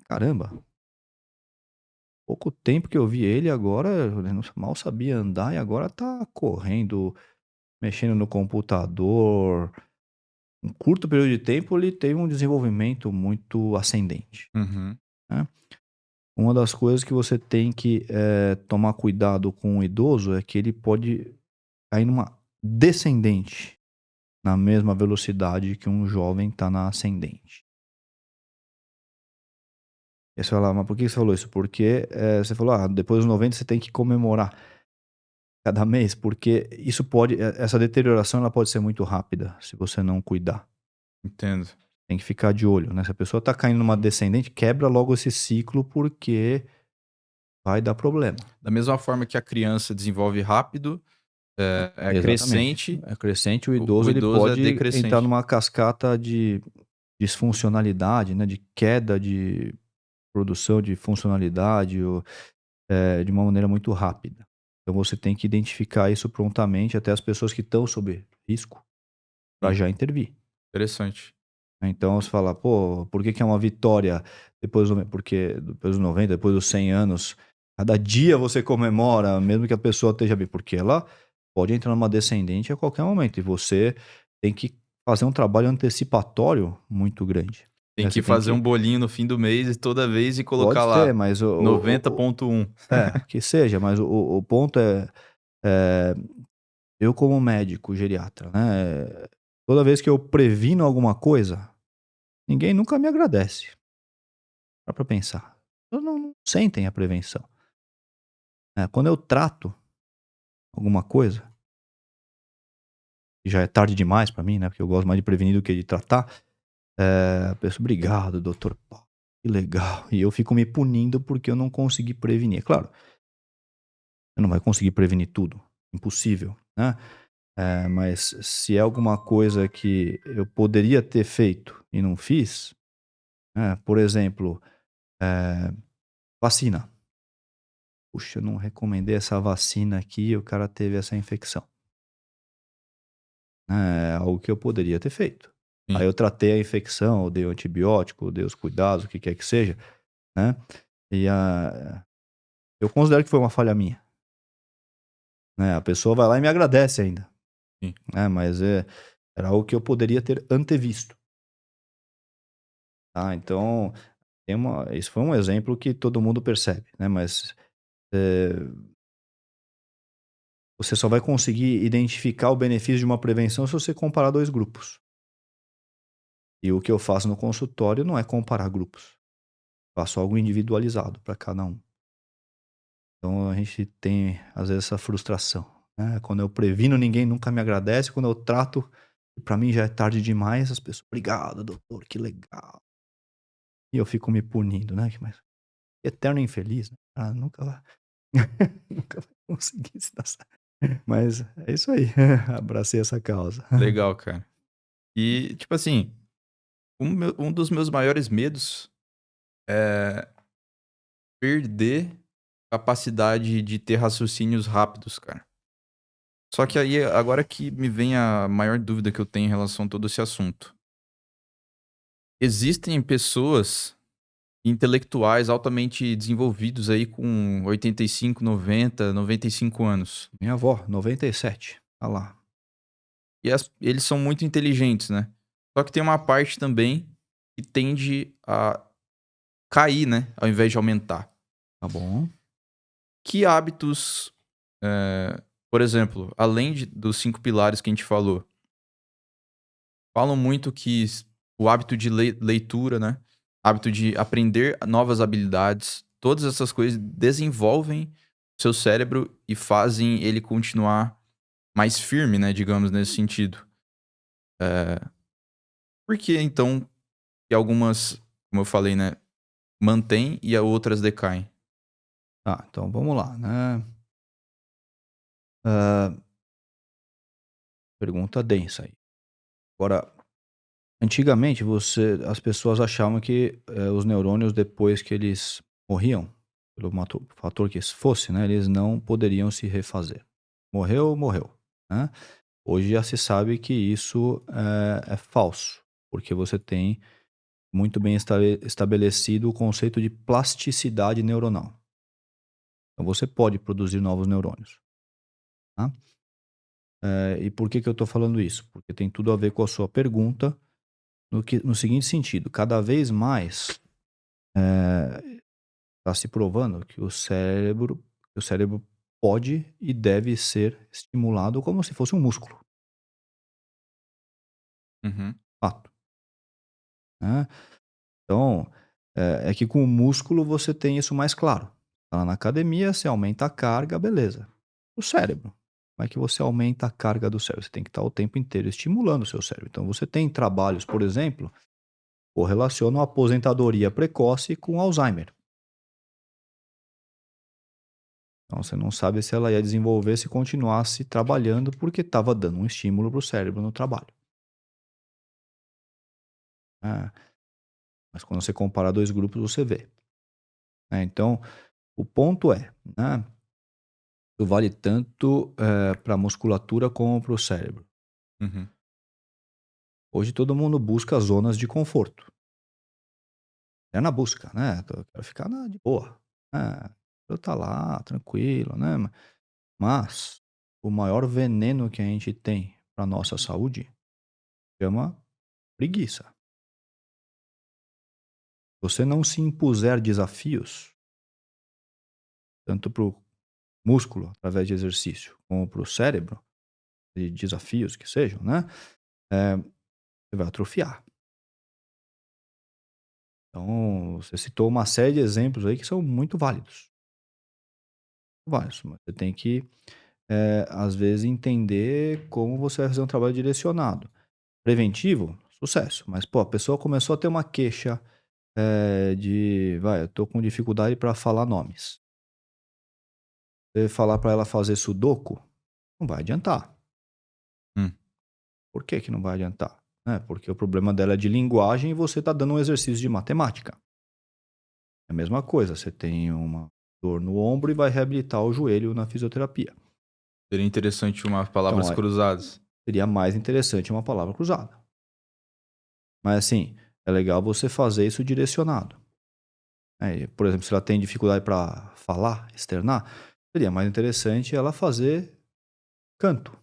"Caramba, pouco tempo que eu vi ele, agora ele não mal sabia andar e agora tá correndo, mexendo no computador". Um curto período de tempo ele teve um desenvolvimento muito ascendente, Uhum. né. Uma das coisas que você tem que, tomar cuidado com o idoso é que ele pode cair numa descendente na mesma velocidade que um jovem está na ascendente. Aí você fala, mas por que você falou isso? Porque você falou, depois dos 90 você tem que comemorar cada mês, porque isso pode, essa deterioração ela pode ser muito rápida se você não cuidar. Entendo. Tem que ficar de olho, né? Se a pessoa tá caindo numa descendente, quebra logo esse ciclo porque vai dar problema. Da mesma forma que a criança desenvolve rápido, é Exatamente. crescente, É crescente, o o idoso ele idoso é pode entrar decrescente. numa cascata de disfuncionalidade, né? De queda de produção de funcionalidade ou, de uma maneira muito rápida. Então você tem que identificar isso prontamente, até as pessoas que estão sob risco, para Sim, já intervir. interessante. Então você fala, pô, por que que é uma vitória porque depois dos 90, depois dos 100 anos, cada dia você comemora, mesmo que a pessoa esteja bem, porque ela pode entrar numa descendente a qualquer momento, e você tem que fazer um trabalho antecipatório muito grande, Tem né, que você tem fazer um que bolinho no fim do mês e toda vez e colocar pode lá ser, mas 90,1. que seja, mas o ponto é, eu como médico geriatra, né, toda vez que eu previno alguma coisa, ninguém nunca me agradece. Para pra pensar. Eu não sentem a prevenção, né. Quando eu trato alguma coisa, e já é tarde demais pra mim, né, porque eu gosto mais de prevenir do que de tratar, a pessoa: "Obrigado, doutor Paulo, que legal". E eu fico me punindo porque eu não consegui prevenir. É claro, você não vai conseguir prevenir tudo, impossível, né. Mas se é alguma coisa que eu poderia ter feito e não fiz, por exemplo, eh, vacina. "Puxa, eu não recomendei essa vacina aqui e o cara teve essa infecção". É algo que eu poderia ter feito. Aí Sim, eu tratei a infecção, eu dei o antibiótico, dei os cuidados, o que quer que seja, né, e eu considero que foi uma falha minha, né, a pessoa vai lá e me agradece ainda, sim. né, mas, era algo que eu poderia ter antevisto, tá. Então, isso foi um exemplo que todo mundo percebe, né, mas, eh, você só vai conseguir identificar o benefício de uma prevenção se você comparar 2 grupos. E o que eu faço no consultório não é comparar grupos, faço algo individualizado para cada um. Então a gente tem, às vezes, essa frustração, né. Quando eu previno, ninguém nunca me agradece, quando eu trato, para mim já é tarde demais, as pessoas: "Obrigado doutor, que legal". E eu fico me punindo, né, mas eterno infeliz, né, nunca vai nunca vai conseguir se dar certo. Mas é isso aí, abracei essa causa. Legal, cara. E, tipo assim, um dos meus maiores medos é perder capacidade de ter raciocínios rápidos, cara. Só que aí, agora que me vem a maior dúvida que eu tenho em relação a todo esse assunto. Existem pessoas intelectuais altamente desenvolvidos aí com 85, 90, 95 anos. Minha avó, 97, tá lá. E eles são muito inteligentes, né? Só que tem uma parte também que tende a cair, né? Ao invés de aumentar. Tá bom. Que hábitos, por exemplo, além dos 5 pilares que a gente falou, falam muito que o hábito de leitura, né? Hábito de aprender novas habilidades, todas essas coisas desenvolvem o seu cérebro e fazem ele continuar mais firme, né? Digamos nesse sentido. Por que então que algumas, como eu falei, né? Mantém e outras decaem? Tá, então vamos lá, né. Hã, pergunta densa aí. Agora, antigamente as pessoas achavam que, os neurônios depois que eles morriam, pelo fator que fosse, né, eles não poderiam se refazer. Morreu, morreu, né. Hoje já se sabe que isso é falso, porque você tem muito bem estabelecido o conceito de plasticidade neuronal. Então você pode produzir novos neurônios, tá. E por que que eu estou falando isso? Porque tem tudo a ver com a sua pergunta, no seguinte sentido: cada vez mais está se provando que o cérebro pode e deve ser estimulado como se fosse um músculo, Uhum. fato, né. Então, é que com o músculo você tem isso mais claro. Tá lá na academia, você aumenta a carga, beleza. O cérebro, como é que você aumenta a carga do cérebro? Você tem que estar o tempo inteiro estimulando o seu cérebro. Então você tem trabalhos, por exemplo, correlacionam a aposentadoria precoce com Alzheimer. Então você não sabe se ela ia desenvolver se continuasse trabalhando, porque estava dando um estímulo para o cérebro no trabalho. É, mas quando você compara 2 grupos, você vê, né. Então, o ponto é, né, isso vale tanto, para a musculatura como para o cérebro. Uhum. Hoje todo mundo busca zonas de conforto. É na busca, né, eu quero ficar na de boa, eu tá lá tranquilo, né, mas o maior veneno que a gente tem para nossa saúde chama preguiça. Você não se impuser desafios, tanto para o músculo, através de exercício, como para o cérebro, de desafios que sejam, né, você vai atrofiar. Então, você citou uma série de exemplos aí que são muito válidos. Vários, mas você tem que, às vezes, entender como você vai fazer um trabalho direcionado. Preventivo, sucesso. Mas, pô, a pessoa começou a ter uma queixa, eu tô com dificuldade para falar nomes. Você falar para ela fazer sudoku, não vai adiantar. Hum. Por que que não vai adiantar? Porque o problema dela é de linguagem e você está dando um exercício de matemática. É a mesma coisa, você tem uma dor no ombro e vai reabilitar o joelho na fisioterapia. Seria interessante uma Então, palavras cruzadas. seria mais interessante uma palavra cruzada. Mas assim, é legal você fazer isso direcionado. Por exemplo, se ela tem dificuldade para falar, externar, seria mais interessante ela fazer canto.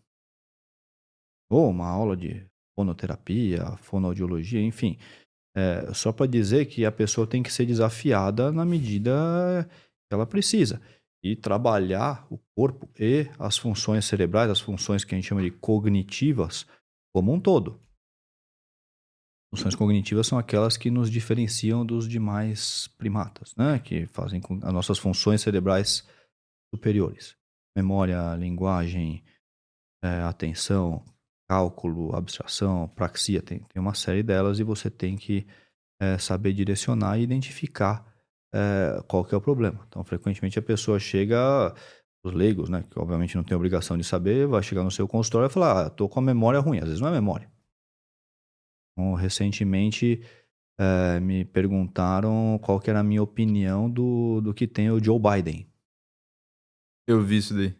Ou uma aula de fonoterapia, fonoaudiologia, enfim. Só para dizer que a pessoa tem que ser desafiada na medida que ela precisa. E trabalhar o corpo e as funções cerebrais, as funções que a gente chama de cognitivas, como um todo. Funções cognitivas são aquelas que nos diferenciam dos demais primatas, né? Que fazem com as nossas funções cerebrais superiores. Memória, linguagem, atenção, cálculo, abstração, praxia, tem uma série delas e você tem que saber direcionar e identificar qual que é o problema. Então, frequentemente a pessoa chega, os leigos, né, que obviamente não tem obrigação de saber, vai chegar no seu consultório e falar, tô com a memória ruim. Às vezes não é memória. Então, recentemente, me perguntaram qual que era a minha opinião do que tem o Joe Biden. Eu vi isso daí.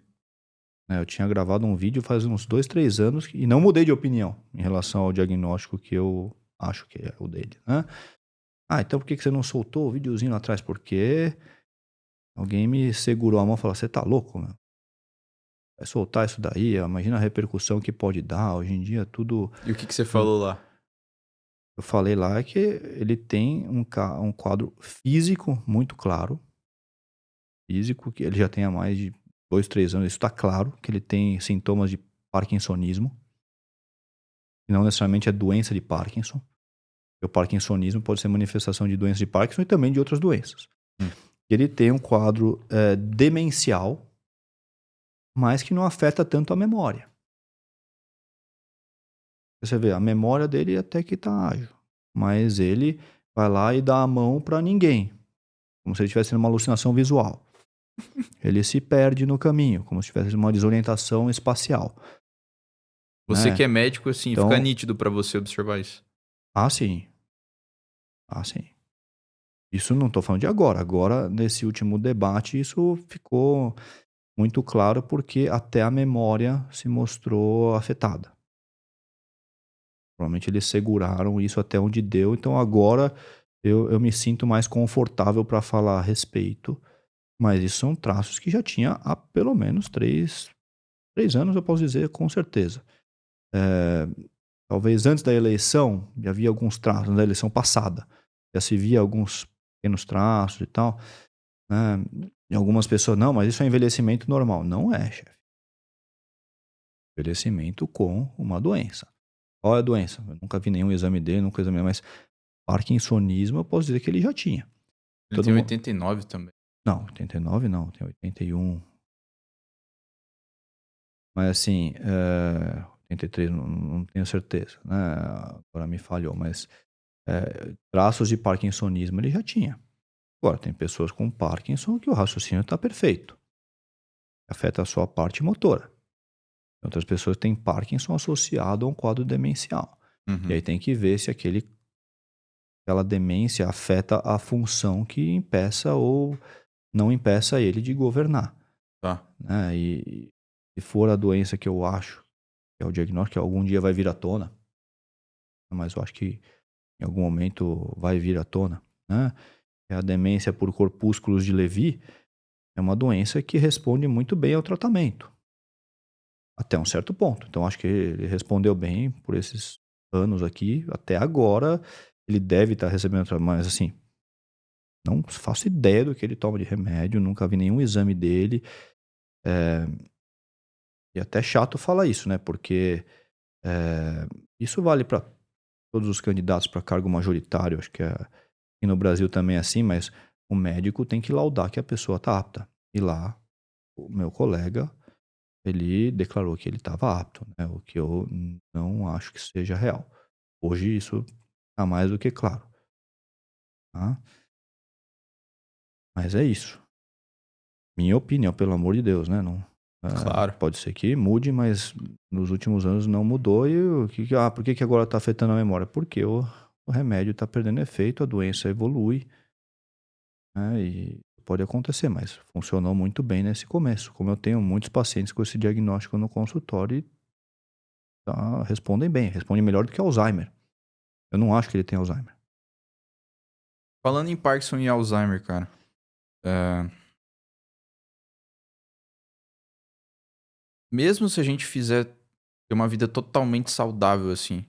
Eu tinha gravado um vídeo faz uns 2, 3 anos e não mudei de opinião em relação ao diagnóstico que eu acho que é o dele, né. "Ah, então por que que você não soltou o videozinho lá atrás?" Porque alguém me segurou a mão e falou: "Você tá louco, meu? Vai soltar isso daí, imagina a repercussão que pode dar, hoje em dia tudo". E o que que você falou lá? Eu falei lá que ele tem um quadro físico muito claro, físico, que ele já tem há mais de 2, 3 anos, isso tá claro, que ele tem sintomas de parkinsonismo, e não necessariamente é doença de Parkinson. O parkinsonismo pode ser manifestação de doença de Parkinson e também de outras doenças. Hum. Ele tem um quadro, demencial, mas que não afeta tanto a memória. Você vê, a memória dele até que tá ágil, mas ele vai lá e dá a mão pra ninguém, como se ele estivesse numa alucinação visual. Ele se perde no caminho, como se tivesse uma desorientação espacial, Você que né. é médico, assim, fica Então, nítido pra você observar isso. sim, sim. Isso não tô falando de agora, agora nesse último debate isso ficou muito claro, porque até a memória se mostrou afetada. Provavelmente eles seguraram isso até onde deu, então agora eu me sinto mais confortável para falar a respeito, mas isso são traços que já tinha há pelo menos 3 anos, eu posso dizer com certeza. Eh, Talvez antes da eleição, já havia alguns traços, da eleição passada, já se via alguns pequenos traços e tal, né? E algumas pessoas, não, mas isso é envelhecimento normal. Não é, chefe. Envelhecimento com uma doença. Qual é a doença? Eu nunca vi nenhum exame dele, nunca examinei, mas Parkinsonismo eu posso dizer que ele já tinha. Ele Todo tem mundo... 89 também. Não, 89 não, tem 81. Mas assim, 83, não tenho certeza, né? Agora me falhou, mas traços de Parkinsonismo ele já tinha. Agora, tem pessoas com Parkinson que o raciocínio está perfeito. Afeta a sua parte motora. Outras pessoas têm Parkinson associado a um quadro demencial. E Uhum. aí tem que ver se aquela demência afeta a função que impeça ou não impeça ele de governar. Tá. Né? E se for a doença que eu acho, que é o diagnóstico, que algum dia vai vir à tona, mas eu acho que em algum momento vai vir à tona, né? É a demência por corpúsculos de Lewy, é uma doença que responde muito bem ao tratamento, até um certo ponto. Então acho que ele respondeu bem por esses anos aqui, até agora ele deve estar recebendo tratamento, mas assim, não faço ideia do que ele toma de remédio, nunca vi nenhum exame dele, e até chato falar isso, né, porque isso vale para todos os candidatos para cargo majoritário, acho que aqui no Brasil também é assim, mas o médico tem que laudar que a pessoa está apta. E lá, o meu colega, ele declarou que ele estava apto, né? O que eu não acho que seja real. Hoje isso está mais do que claro, tá? Mas é isso. Minha opinião, pelo amor de Deus, né? Não, Claro. pode ser que mude, mas nos últimos anos não mudou. E por que agora está afetando a memória? Porque o remédio está perdendo efeito, a doença evolui, né? E pode acontecer, mas funcionou muito bem nesse começo. Como eu tenho muitos pacientes com esse diagnóstico no consultório e respondem bem, respondem melhor do que Alzheimer. Eu não acho que ele tem Alzheimer. Falando em Parkinson e Alzheimer, cara. Mesmo se a gente fizer ter uma vida totalmente saudável, assim.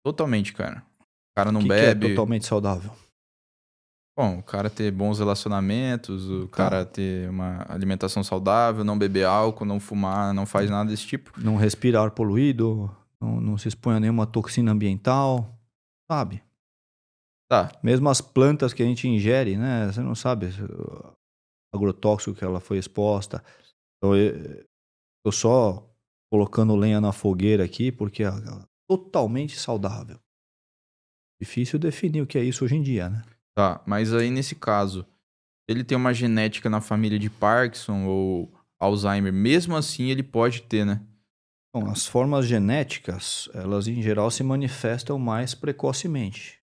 Totalmente, cara. O cara O não que é bebe. totalmente saudável? Bom, o cara ter bons relacionamentos, o Tá. cara ter uma alimentação saudável, não beber álcool, não fumar, não faz nada desse tipo. Não respirar poluído, não se expõe a nenhuma toxina ambiental, sabe? Tá. Mesmo as plantas que a gente ingere, né? Você não sabe o agrotóxico que ela foi exposta. Então, eu só colocando lenha na fogueira aqui porque é totalmente saudável. Difícil definir o que é isso hoje em dia, né? Tá, mas aí nesse caso, ele tem uma genética na família de Parkinson ou Alzheimer, mesmo assim ele pode ter, né? Bom, as formas genéticas, elas em geral se manifestam mais precocemente,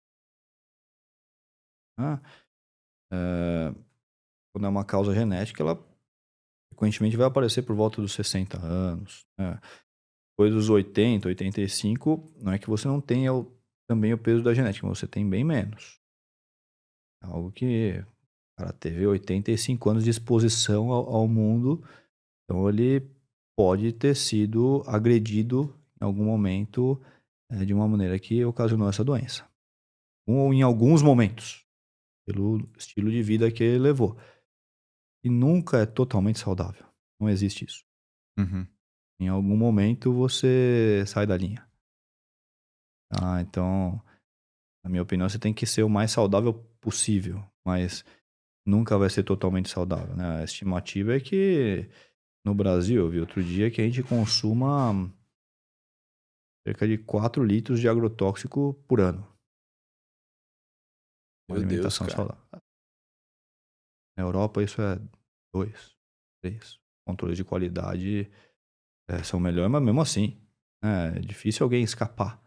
né? Quando é uma causa genética, ela frequentemente vai aparecer por volta dos 60 anos, né? Depois dos 80, 85, não é que você não tenha também o peso da genética, mas você tem bem menos. É algo que o cara teve 85 anos de exposição ao mundo, então ele pode ter sido agredido em algum momento de uma maneira que ocasionou essa doença. Ou em alguns momentos, pelo estilo de vida que ele levou. E nunca é totalmente saudável. Não existe isso. Uhum. Em algum momento você sai da linha. Então, na minha opinião, você tem que ser o mais saudável possível, mas nunca vai ser totalmente saudável, né? A estimativa é que no Brasil, eu vi outro dia que a gente consuma cerca de 4 litros de agrotóxico por ano. Uma Meu Deus, alimentação cara. saudável. Na Europa isso é 2, 3. Controles de qualidade são melhores, mas mesmo assim, é difícil alguém escapar.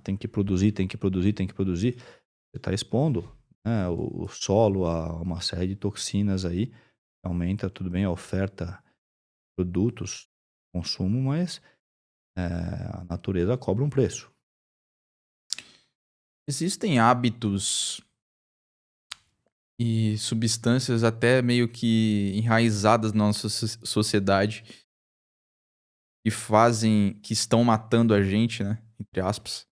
Tem que produzir, tem que produzir, tem que produzir. Você está expondo, né, o solo a uma série de toxinas aí. Aumenta, tudo bem, a oferta de produtos, consumo, mas a natureza cobra um preço. Existem hábitos e substâncias até meio que enraizadas na nossa sociedade que fazem, que estão matando a gente, né? Entre aspas.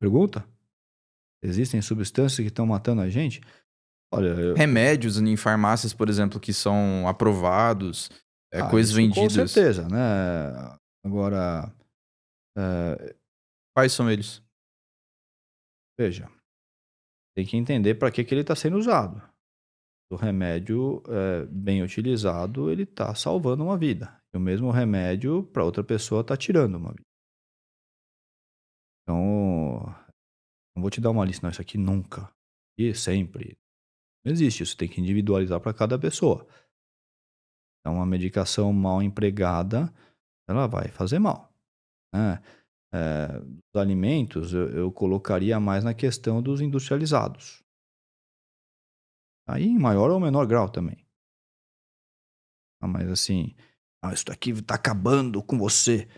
Pergunta? existem substâncias que estão matando a gente. Olha, Remédios em farmácias, por exemplo, que são aprovados, coisas isso com vendidas. certeza, né? Agora, Quais são eles? veja, tem que entender para que ele está sendo usado. O remédio, bem utilizado, ele está salvando uma vida. E o mesmo remédio, para outra pessoa, está tirando uma vida. Então, não vou te dar uma lista, não, isso aqui nunca. E sempre. Não existe isso, tem que individualizar para cada pessoa. Então, uma medicação mal empregada, ela vai fazer mal, né? Os alimentos, eu colocaria mais na questão dos industrializados. Aí, em maior ou menor grau também. Mas assim, isso daqui está acabando com você.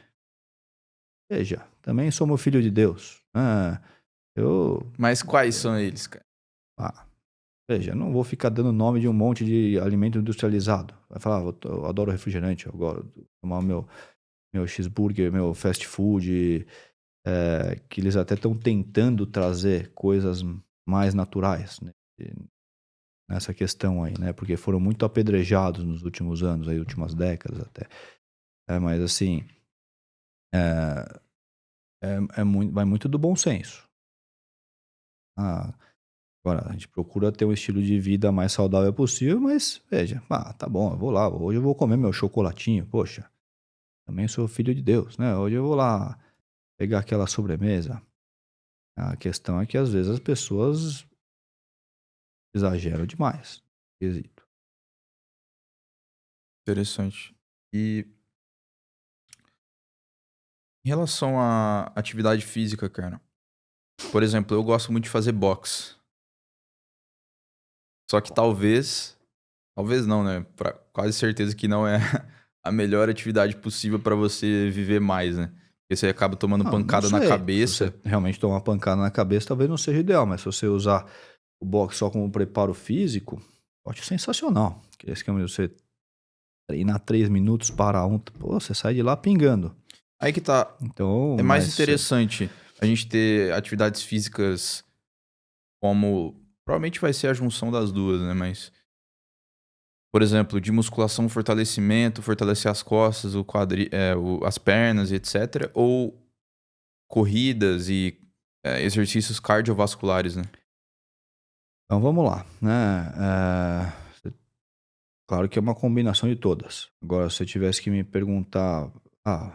Veja, também somos filho de Deus. Mas quais são eles, cara? Veja, não vou ficar dando nome de um monte de alimento industrializado. Vai falar, eu adoro refrigerante, eu gosto de tomar meu cheeseburger, meu fast food, que eles até estão tentando trazer coisas mais naturais, né, nessa questão aí, né? Porque foram muito apedrejados nos últimos anos, aí, últimas décadas até. Mas assim, vai muito do bom senso. Agora, a gente procura ter um estilo de vida mais saudável possível, mas veja, tá bom, eu vou lá, hoje eu vou comer meu chocolatinho, poxa, também sou filho de Deus, né? Hoje eu vou lá pegar aquela sobremesa. A questão é que às vezes as pessoas exageram demais. Quesito. Interessante. E em relação à atividade física, cara. Por exemplo, eu gosto muito de fazer boxe. Só que talvez não, né? Quase certeza que não é a melhor atividade possível pra você viver mais, né? Porque você acaba tomando Não pancada na sei. Se cabeça. você realmente tomar uma pancada na cabeça, talvez não seja ideal, mas se você usar o boxe só como preparo físico, eu acho sensacional. Que esse esquema de você treinar 3 minutos para pô, você sai de lá pingando. Aí que tá. Então, É mais interessante a gente ter atividades físicas como. Provavelmente vai ser a junção das duas, né? Mas. Por exemplo, de musculação, fortalecimento, fortalecer as costas, as pernas, etc. Ou corridas e exercícios cardiovasculares, né? Então vamos lá, né? Claro que é uma combinação de todas. Agora, se eu tivesse que me perguntar,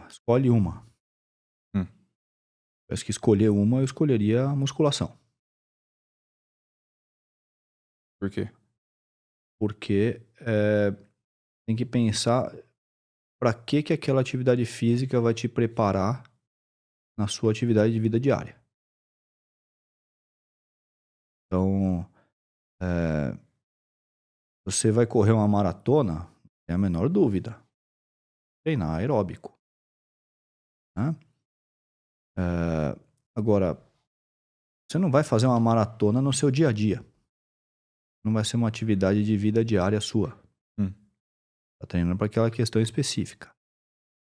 escolhe uma. Hum. Se tivesse que escolher uma, eu escolheria a musculação. Por quê? Porque tem que pensar para que aquela atividade física vai te preparar na sua atividade de vida diária. Então, você vai correr uma maratona, não tem a menor dúvida. Treinar aeróbico, né? Agora, você não vai fazer uma maratona no seu dia a dia. Não vai ser uma atividade de vida diária sua. Tá treinando para aquela questão específica.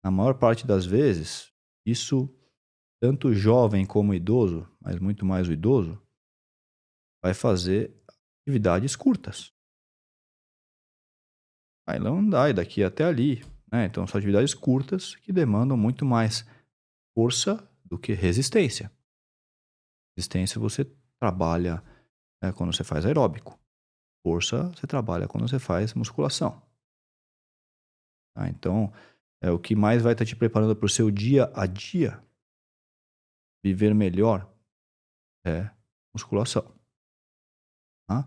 Na maior parte das vezes, isso, tanto jovem como idoso, mas muito mais o idoso, vai fazer atividades curtas. Vai lá andar e daqui até ali, né? Então são atividades curtas que demandam muito mais força do que resistência. Resistência você trabalha quando você faz aeróbico. Força você trabalha quando você faz musculação. Tá? Então, o que mais vai estar te preparando para o seu dia a dia, viver melhor, é musculação. Tá?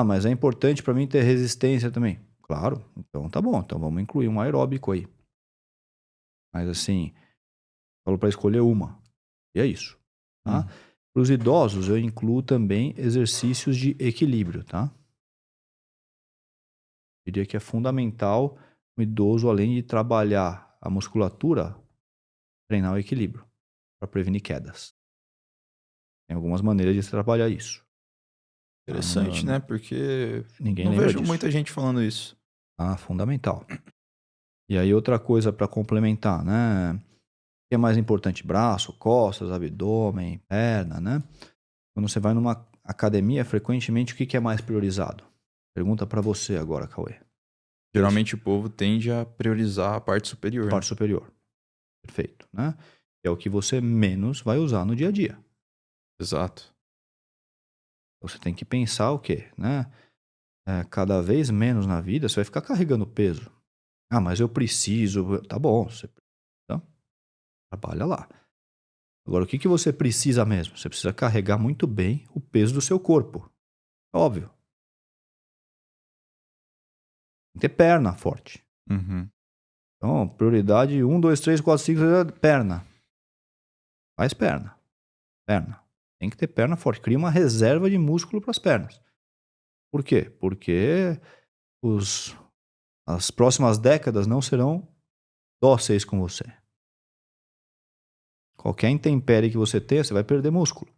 Mas é importante para mim ter resistência também. Claro, então tá bom, então vamos incluir um aeróbico aí. Mas assim, falou para escolher uma. E é isso. Tá? Para os idosos, eu incluo também exercícios de equilíbrio, tá? Eu diria que é fundamental o idoso, além de trabalhar a musculatura, treinar o equilíbrio para prevenir quedas. Tem algumas maneiras de se trabalhar isso. Interessante, né? Porque Ninguém não lembra vejo disso. muita gente falando isso. Fundamental. E aí outra coisa para complementar, né? O que é mais importante? Braço, costas, abdômen, perna, né? Quando você vai numa academia, frequentemente o que é mais priorizado? Pergunta pra você agora, Cauê. Geralmente o povo tende a priorizar a parte superior, né? Parte superior. Perfeito, né? É o que você menos vai usar no dia a dia. Exato. Você tem que pensar o quê, né? Cada vez menos na vida você vai ficar carregando peso. Ah, mas eu preciso. Tá bom, você precisa, trabalha lá. Agora, o que você precisa mesmo? Você precisa carregar muito bem o peso do seu corpo. Óbvio. Tem que ter perna forte. Uhum. Então, prioridade 1, 2, 3, 4, 5, perna. Faz perna. Perna. Tem que ter perna forte. Cria uma reserva de músculo para as pernas. Por quê? Porque as próximas décadas não serão dóceis com você. Qualquer intempérie que você tenha, você vai perder músculo.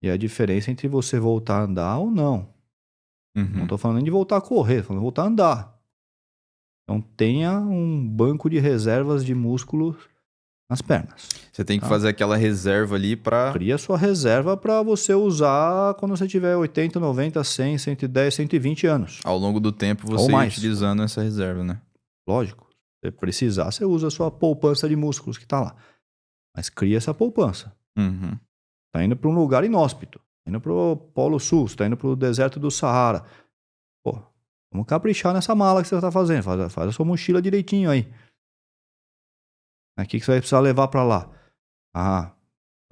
E a diferença entre você voltar a andar ou não. Não Uhum. estou falando nem de voltar a correr, estou falando de voltar a andar. Então tenha um banco de reservas de músculo nas pernas. Você tem que Tá? fazer aquela reserva ali pra... Cria sua reserva para você usar quando você tiver 80, 90, 100, 110, 120 anos. Ao longo do tempo Ou você ir mais. utilizando essa reserva, né? Lógico. Se precisar, você usa a sua poupança de músculos que está lá. Mas cria essa poupança. Uhum. Tá indo para um lugar inóspito. Tá indo para o Polo Sul, tá indo para o deserto do Saara. Pô, vamos caprichar nessa mala que você tá fazendo. Faz a sua mochila direitinho aí. O que você vai precisar levar para lá? Ah,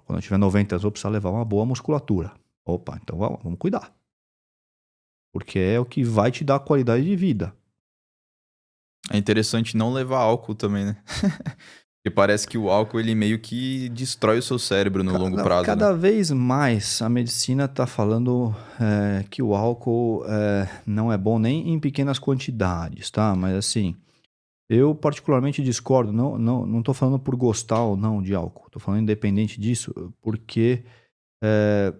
quando eu tiver 90 anos, eu vou precisar levar uma boa musculatura. Opa, então vamos cuidar. Porque é o que vai te dar qualidade de vida. É interessante não levar álcool também, né? Porque parece que o álcool, ele meio que destrói o seu cérebro no longo prazo, né? Cada vez mais a medicina está falando que o álcool não é bom nem em pequenas quantidades, tá? Mas assim, eu particularmente discordo. Não estou falando por gostar ou não de álcool. Estou falando independente disso, porque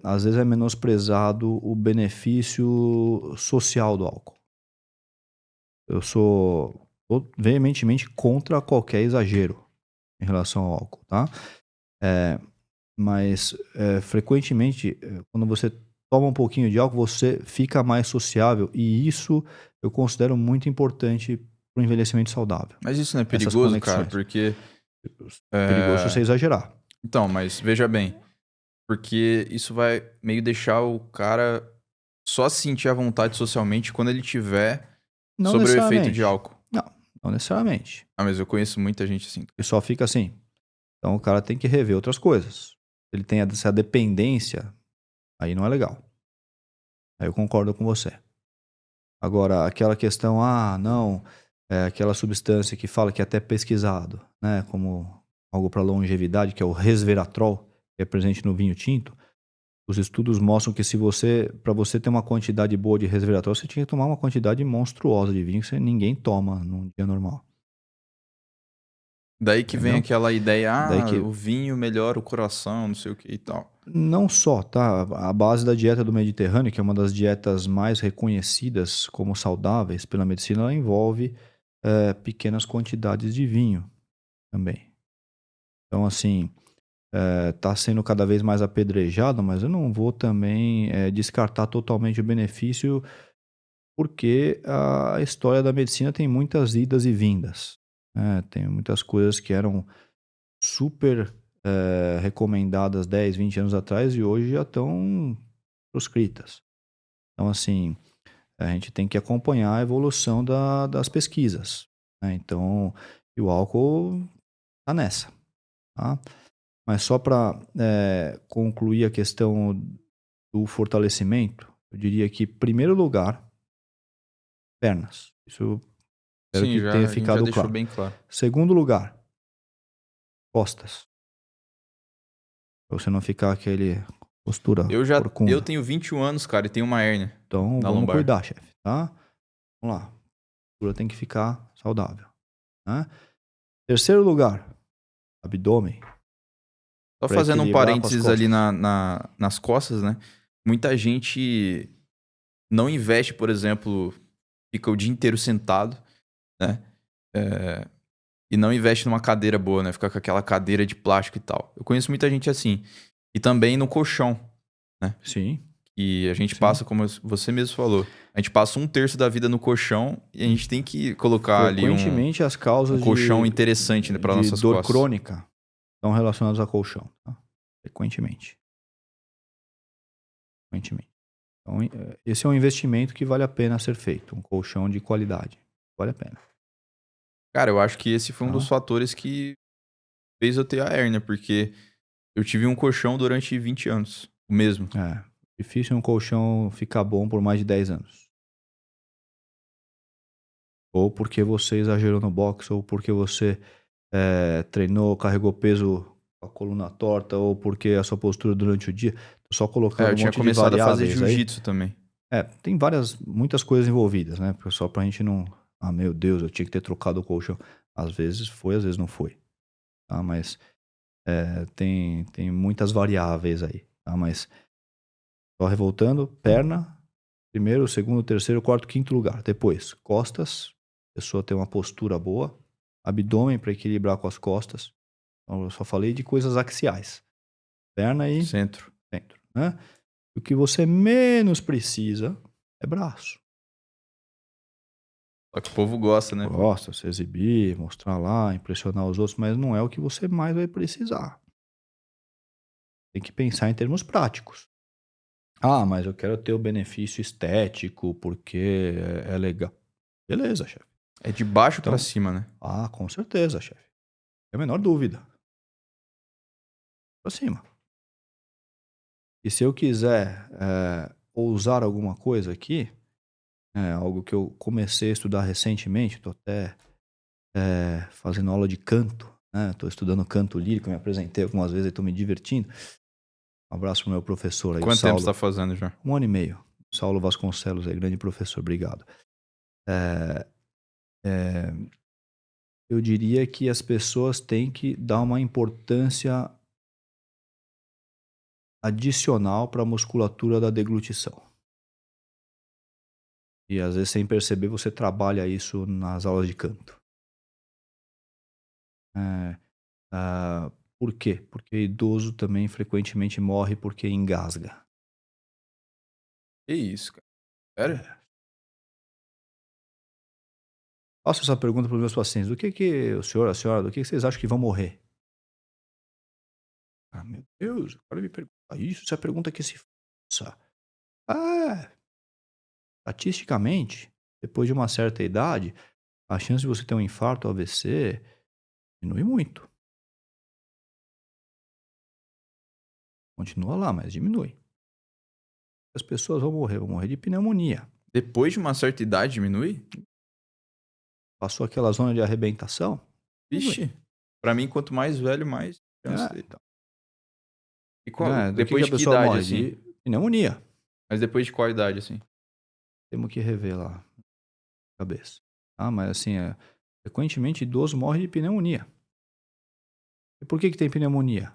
às vezes é menosprezado o benefício social do álcool. Eu sou veementemente contra qualquer exagero em relação ao álcool, tá? Mas frequentemente, quando você toma um pouquinho de álcool, você fica mais sociável e isso eu considero muito importante para o envelhecimento saudável. Mas isso não é Essas perigoso, cara? conexões. Porque... Perigoso se você exagerar. Então, mas veja bem. Porque isso vai meio deixar o cara só sentir a vontade socialmente quando ele tiver Não sobre o efeito de necessariamente. álcool. Não necessariamente. Ah, mas eu conheço muita gente assim. E só fica assim. Então o cara tem que rever outras coisas. Ele tem essa dependência, aí não é legal. Aí eu concordo com você. Agora, aquela questão, não, aquela substância que fala que é até pesquisado, né, como algo para longevidade, que é o resveratrol, que é presente no vinho tinto. Os estudos mostram que para você ter uma quantidade boa de resveratrol, você tinha que tomar uma quantidade monstruosa de vinho que ninguém toma num dia normal. Daí que vem Entendeu? aquela ideia, Daí que o vinho melhora o coração, não sei o que e tal. não só, tá? A base da dieta do Mediterrâneo, que é uma das dietas mais reconhecidas como saudáveis pela medicina, ela envolve pequenas quantidades de vinho também. Então, assim, tá sendo cada vez mais apedrejado, mas eu não vou também descartar totalmente o benefício, porque a história da medicina tem muitas idas e vindas, né? Tem muitas coisas que eram super recomendadas 10, 20 anos atrás e hoje já estão proscritas. Então, assim, a gente tem que acompanhar a evolução das pesquisas, né? Então, e o álcool tá nessa, tá? Mas só para concluir a questão do fortalecimento, eu diria que, em primeiro lugar, pernas. Isso eu espero Sim, que já, tenha a gente já ficado deixou claro. bem claro. Segundo lugar, costas. Pra você não ficar aquele postura Eu corcunda. tenho 21 anos, cara, e tenho uma hérnia Então, na vamos lombar. cuidar, chefe, tá? Vamos lá. A postura tem que ficar saudável, né? Terceiro lugar, abdômen. Só Pra fazendo um equilibrar com as parênteses ali costas. nas costas, né? Muita gente não investe, por exemplo, fica o dia inteiro sentado, né? E não investe numa cadeira boa, né? Fica com aquela cadeira de plástico e tal. Eu conheço muita gente assim. E também no colchão. Sim. E a gente Sim. passa, como você mesmo falou, a gente passa 1/3 da vida no colchão e a gente tem que colocar ali um Frequentemente as causas colchão interessante, né, para de nossas dor costas. crônica estão relacionadas a colchão, tá? Frequentemente. Frequentemente. Então, esse é um investimento que vale a pena ser feito. Um colchão de qualidade. Vale a pena. Cara, eu acho que esse foi um dos Tá? fatores que fez eu ter a hérnia, porque eu tive um colchão durante 20 anos, o mesmo. É. Difícil um colchão ficar bom por mais de 10 anos. Ou porque você exagerou no boxe, ou porque você treinou, carregou peso com a coluna torta, ou porque a sua postura durante o dia. Tô só colocando Eu um tinha monte de começado a fazer variáveis aí. jiu-jitsu também. Tem muitas coisas envolvidas, né? Só pra gente não. Ah, meu Deus, eu tinha que ter trocado o colchão. Às vezes foi, às vezes não foi. Tá? Mas tem muitas variáveis aí. Tá? Mas só revoltando, perna, primeiro, segundo, terceiro, quarto, quinto lugar. Depois, costas, a pessoa tem uma postura boa. Abdômen para equilibrar com as costas. Então, eu só falei de coisas axiais. Perna e Centro. centro. Né? O que você menos precisa é braço. Só que o povo gosta, né? Gosta, se exibir, mostrar lá, impressionar os outros, mas não é o que você mais vai precisar. Tem que pensar em termos práticos. Ah, mas eu quero ter o benefício estético porque é legal. Beleza, chefe. É de baixo pra Então, cima, né? com certeza, chefe. É a menor dúvida. Pra cima. E se eu quiser ousar alguma coisa aqui, algo que eu comecei a estudar recentemente, estou até fazendo aula de canto, né? Estou estudando canto lírico, me apresentei algumas vezes e estou me divertindo. Um abraço pro meu professor aí, o Quanto tempo você tá Saulo. fazendo já? 1 ano e meio. Saulo Vasconcelos aí, grande professor, obrigado. É, é, eu diria que as pessoas têm que dar uma importância adicional para a musculatura da deglutição. E às vezes, sem perceber, você trabalha isso nas aulas de canto. É, por quê? Porque idoso também frequentemente morre porque engasga. Que isso, cara? Sério? É. Faço essa pergunta para os meus pacientes. Do que o senhor, a senhora, do que vocês acham que vão morrer? Ah, meu Deus, o cara me pergunta isso, isso é a pergunta que se faça. Ah, estatisticamente, depois de uma certa idade, a chance de você ter um infarto ou AVC diminui muito. Continua lá, mas diminui. As pessoas vão morrer de pneumonia. Depois de uma certa idade diminui? Passou aquela zona de arrebentação, diminui. Vixe. Pra mim, quanto mais velho, mais chance É, de... então. E qual... Do que depois a de que pessoa idade, morre? assim? De pneumonia. Mas depois de qual idade, assim? Temos que rever lá a cabeça. Mas assim, frequentemente idoso morre de pneumonia. E por que tem pneumonia?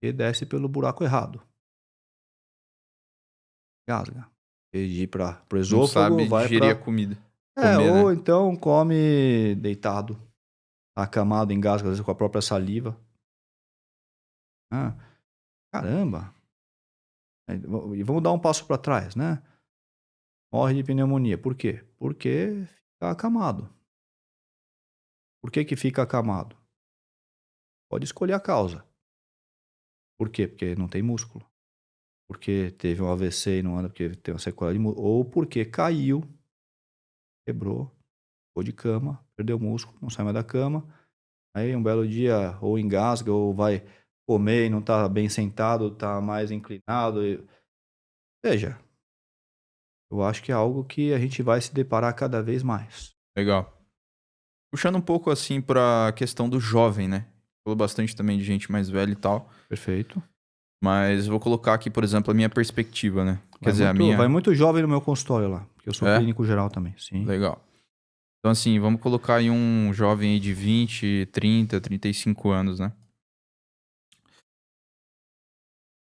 Porque desce pelo buraco errado. Gasga. Em vez de ir para o Não esôfago, sabe vai digerir a para... comida. Comer, ou né? então come deitado, acamado, engasga, às vezes com a própria saliva. Ah, caramba. E vamos dar um passo para trás, né? Morre de pneumonia. Por quê? Porque fica acamado. Por que fica acamado? Pode escolher a causa. Por quê? Porque não tem músculo. Porque teve um AVC e não anda porque tem uma sequela de músculo. Ou porque caiu, quebrou, ficou de cama, perdeu músculo, não sai mais da cama. Aí um belo dia ou engasga ou vai comer e não está bem sentado, está mais inclinado. Veja, eu acho que é algo que a gente vai se deparar cada vez mais. Legal. Puxando um pouco, assim, pra questão do jovem, né? Falou bastante também de gente mais velha e tal. Perfeito. Mas vou colocar aqui, por exemplo, a minha perspectiva, né? Quer dizer, a Vai minha... muito jovem no meu consultório lá, porque eu sou É? clínico geral também, sim. Legal. Então, assim, vamos colocar aí um jovem aí de 20, 30, 35 anos, né?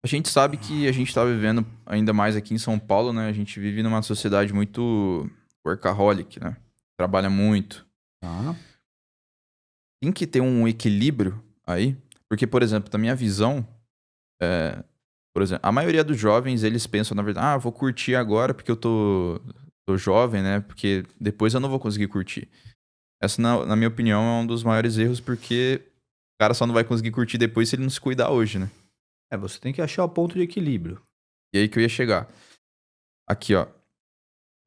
A gente sabe que a gente tá vivendo, ainda mais aqui em São Paulo, né? A gente vive numa sociedade muito workaholic, né? Trabalha muito. Tá. Tem que ter um equilíbrio aí, porque, por exemplo, na minha visão, Por exemplo, a maioria dos jovens, eles pensam, na verdade, vou curtir agora porque eu tô jovem, né? Porque depois eu não vou conseguir curtir. Essa, na minha opinião, é um dos maiores erros, porque o cara só não vai conseguir curtir depois se ele não se cuidar hoje, né? Você tem que achar o ponto de equilíbrio. E aí que eu ia chegar. Aqui, ó.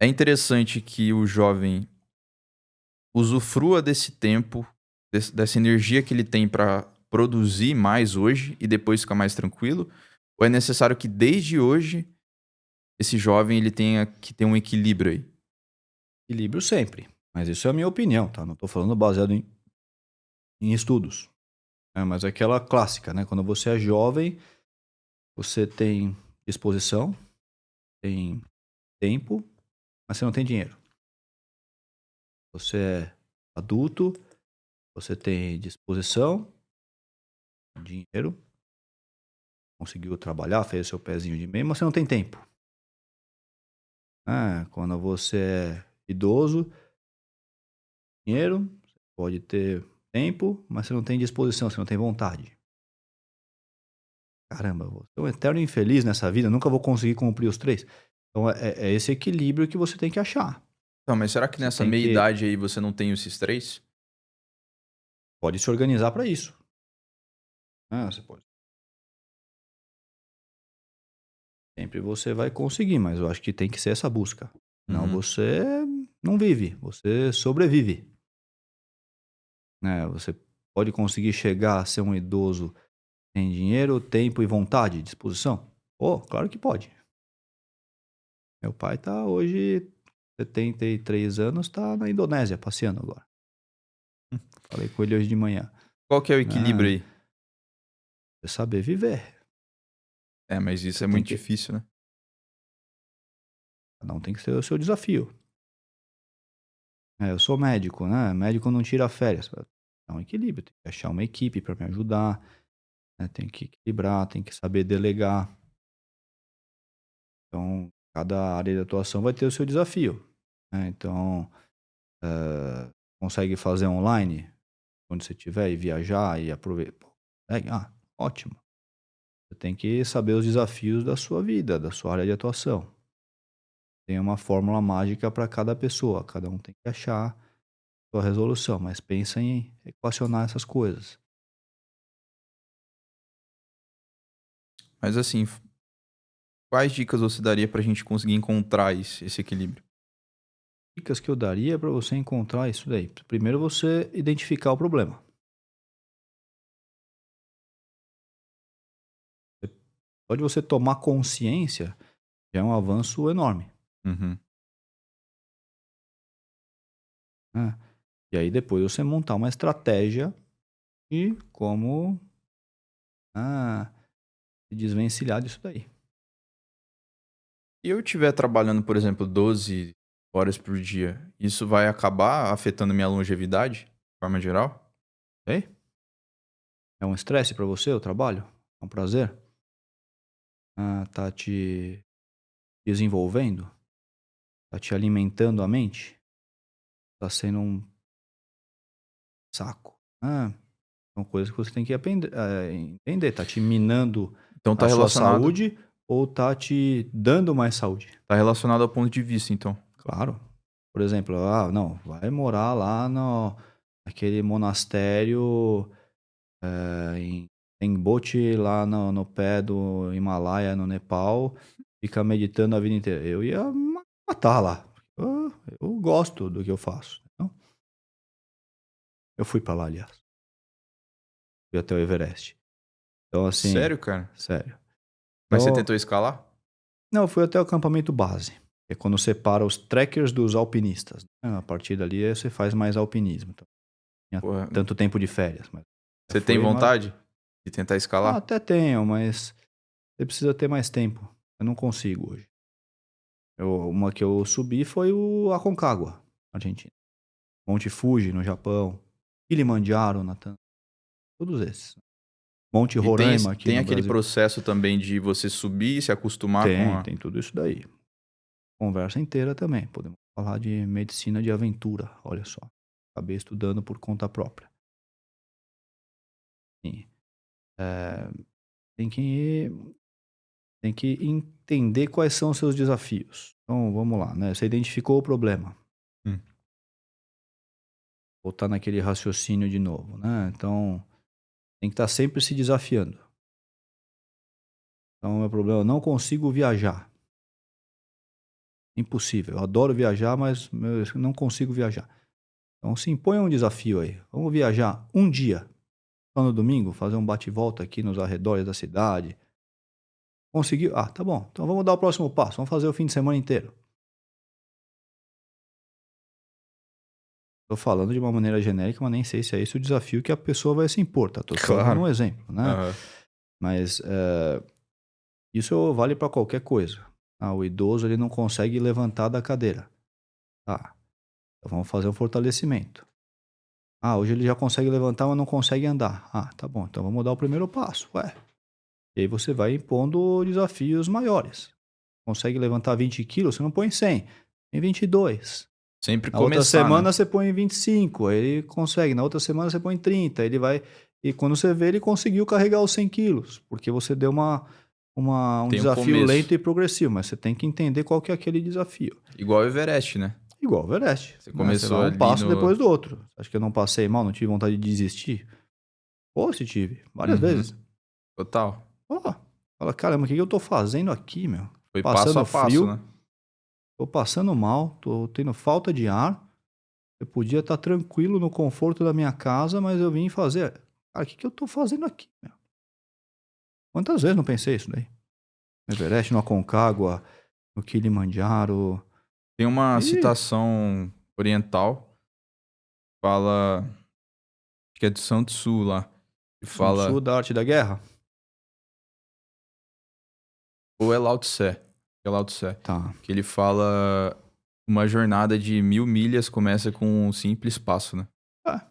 É interessante que o jovem usufrua desse tempo, dessa energia que ele tem pra produzir mais hoje e depois ficar mais tranquilo? Ou é necessário que desde hoje esse jovem ele tenha que ter um equilíbrio aí? Equilíbrio sempre. Mas isso é a minha opinião, tá? Não tô falando baseado em estudos. Mas é aquela clássica, né? Quando você é jovem, você tem disposição, tem tempo, mas você não tem dinheiro. Você é adulto, você tem disposição, dinheiro, conseguiu trabalhar, fez o seu pezinho de meio, mas você não tem tempo. Quando você é idoso, dinheiro, você pode ter tempo, mas você não tem disposição, você não tem vontade. Caramba, vou ser um eterno infeliz nessa vida, nunca vou conseguir cumprir os três. Então é esse equilíbrio que você tem que achar. Então, mas será que Você nessa tem que meia-idade aí você não tem esses três? pode se organizar para isso. Você pode. Sempre você vai conseguir, mas eu acho que tem que ser essa busca. Senão Uhum. você não vive, você sobrevive. Você pode conseguir chegar a ser um idoso sem dinheiro, tempo e vontade, disposição? Pô, claro que pode. Meu pai tá hoje, 73 anos, tá na Indonésia passeando agora. Falei com ele hoje de manhã. Qual que é o equilíbrio Ah, aí? é saber viver. É, mas isso Você é tem muito que. difícil, né? Cada um tem que ter o seu desafio. Eu sou médico, né? Médico não tira férias. É um equilíbrio. Tem que achar uma equipe para me ajudar, né? Tem que equilibrar, tem que saber delegar. Então, cada área de atuação vai ter o seu desafio, né? Então, consegue fazer online, onde você estiver, e viajar e aproveitar. Ótimo. Você tem que saber os desafios da sua vida, da sua área de atuação. Tem uma fórmula mágica para cada pessoa, cada um tem que achar a sua resolução, mas pensa em equacionar essas coisas. Mas assim, quais dicas você daria pra gente conseguir encontrar esse equilíbrio? Dicas que eu daria para você encontrar isso daí. Primeiro você identificar o problema. Só de você tomar consciência já é um avanço enorme, Uhum. né. E aí depois você montar uma estratégia de como, ah, se desvencilhar disso daí. E eu estiver trabalhando, por exemplo, 12 horas por dia, isso vai acabar afetando minha longevidade, de forma geral? Ok? É um estresse para você o trabalho? É um prazer? Tá te desenvolvendo? Tá te alimentando a mente? Tá sendo um saco? São coisas que você tem que entender. Tá te minando Então a sua saúde ou tá te dando mais saúde? tá relacionado ao ponto de vista, então. Claro. Por exemplo, não, vai morar lá no naquele monastério, em Tembote, lá no pé do Himalaia, no Nepal, fica meditando a vida inteira. Eu ia matar lá. Eu gosto do que eu faço, entendeu. Eu fui pra lá, aliás. Fui até o Everest. Então, assim, Sério, cara? sério. Mas você Então tentou escalar? não, eu fui até o acampamento base, que é quando separa os trekkers dos alpinistas, né. A partir dali, aí você faz mais alpinismo. Então, tinha Porra, tanto tempo de férias, mas você tem foi mara vontade de tentar escalar? até tenho, mas você precisa ter mais tempo. Eu não consigo hoje. Uma que eu subi foi o Aconcagua, Argentina. Monte Fuji, no Japão. Kilimanjaro, na Tanzânia. Todos esses. Monte E tem, Roraima, aqui tem no aquele Brasil. processo também de você subir e se acostumar com Tem, a. tem tudo isso daí. Conversa inteira também. Podemos falar de medicina de aventura, olha só. Acabei estudando por conta própria. Sim. Tem que tem que entender quais são os seus desafios. Então, vamos lá, né? Você identificou o problema. Hum. Voltar naquele raciocínio de novo, né? Então, tem que estar sempre se desafiando. Então, meu problema, eu não consigo viajar. Impossível. Eu adoro viajar, mas eu não consigo viajar. Então, se impõe um desafio aí. Vamos viajar um dia, só no domingo, fazer um bate-volta aqui nos arredores da cidade. Conseguiu? Ah, tá bom. Então, vamos dar o próximo passo. Vamos fazer o fim de semana inteiro. Tô falando de uma maneira genérica, mas nem sei se é esse o desafio que a pessoa vai se impor, tá? Tô só dando um exemplo, né? Aham. Mas isso vale para qualquer coisa. Ah, o idoso ele não consegue levantar da cadeira. Tá, então vamos fazer um fortalecimento. Ah, hoje ele já consegue levantar, mas não consegue andar. Ah, tá bom, então vamos dar o primeiro passo. Ué. E aí você vai impondo desafios maiores. Consegue levantar 20 quilos, você não põe 100, tem 22. Sempre Na outra começar, semana né? você põe 25, aí ele consegue. Na outra semana você põe 30, ele vai... E quando você vê, ele conseguiu carregar os 100 quilos, porque você deu um Tem um desafio começo. lento e progressivo, mas você tem que entender qual que é aquele desafio. Igual o Everest, né? Igual o Everest. Você Né? começou vai um ali passo no... depois do outro. Acho que eu não passei mal, não tive vontade de desistir? Pô, se tive. Várias Uhum. vezes. Total. Pô, fala, caramba, o que eu tô fazendo aqui, meu? Foi passo Passando a passo, frio, né? tô passando mal, tô tendo falta de ar. Eu podia estar tranquilo no conforto da minha casa, mas eu vim fazer. Cara, o que eu tô fazendo aqui, meu? Quantas vezes não pensei isso daí? No Everest, no Aconcagua, no Kilimanjaro. Tem uma Ih, citação oriental, fala, acho que é de Sun Tzu lá, que Sun Tzu fala, da arte da guerra? ou é Lao Tse, é Lao Tse, Tá. que ele fala, uma jornada de 1000 milhas começa com um simples passo, né? Ah,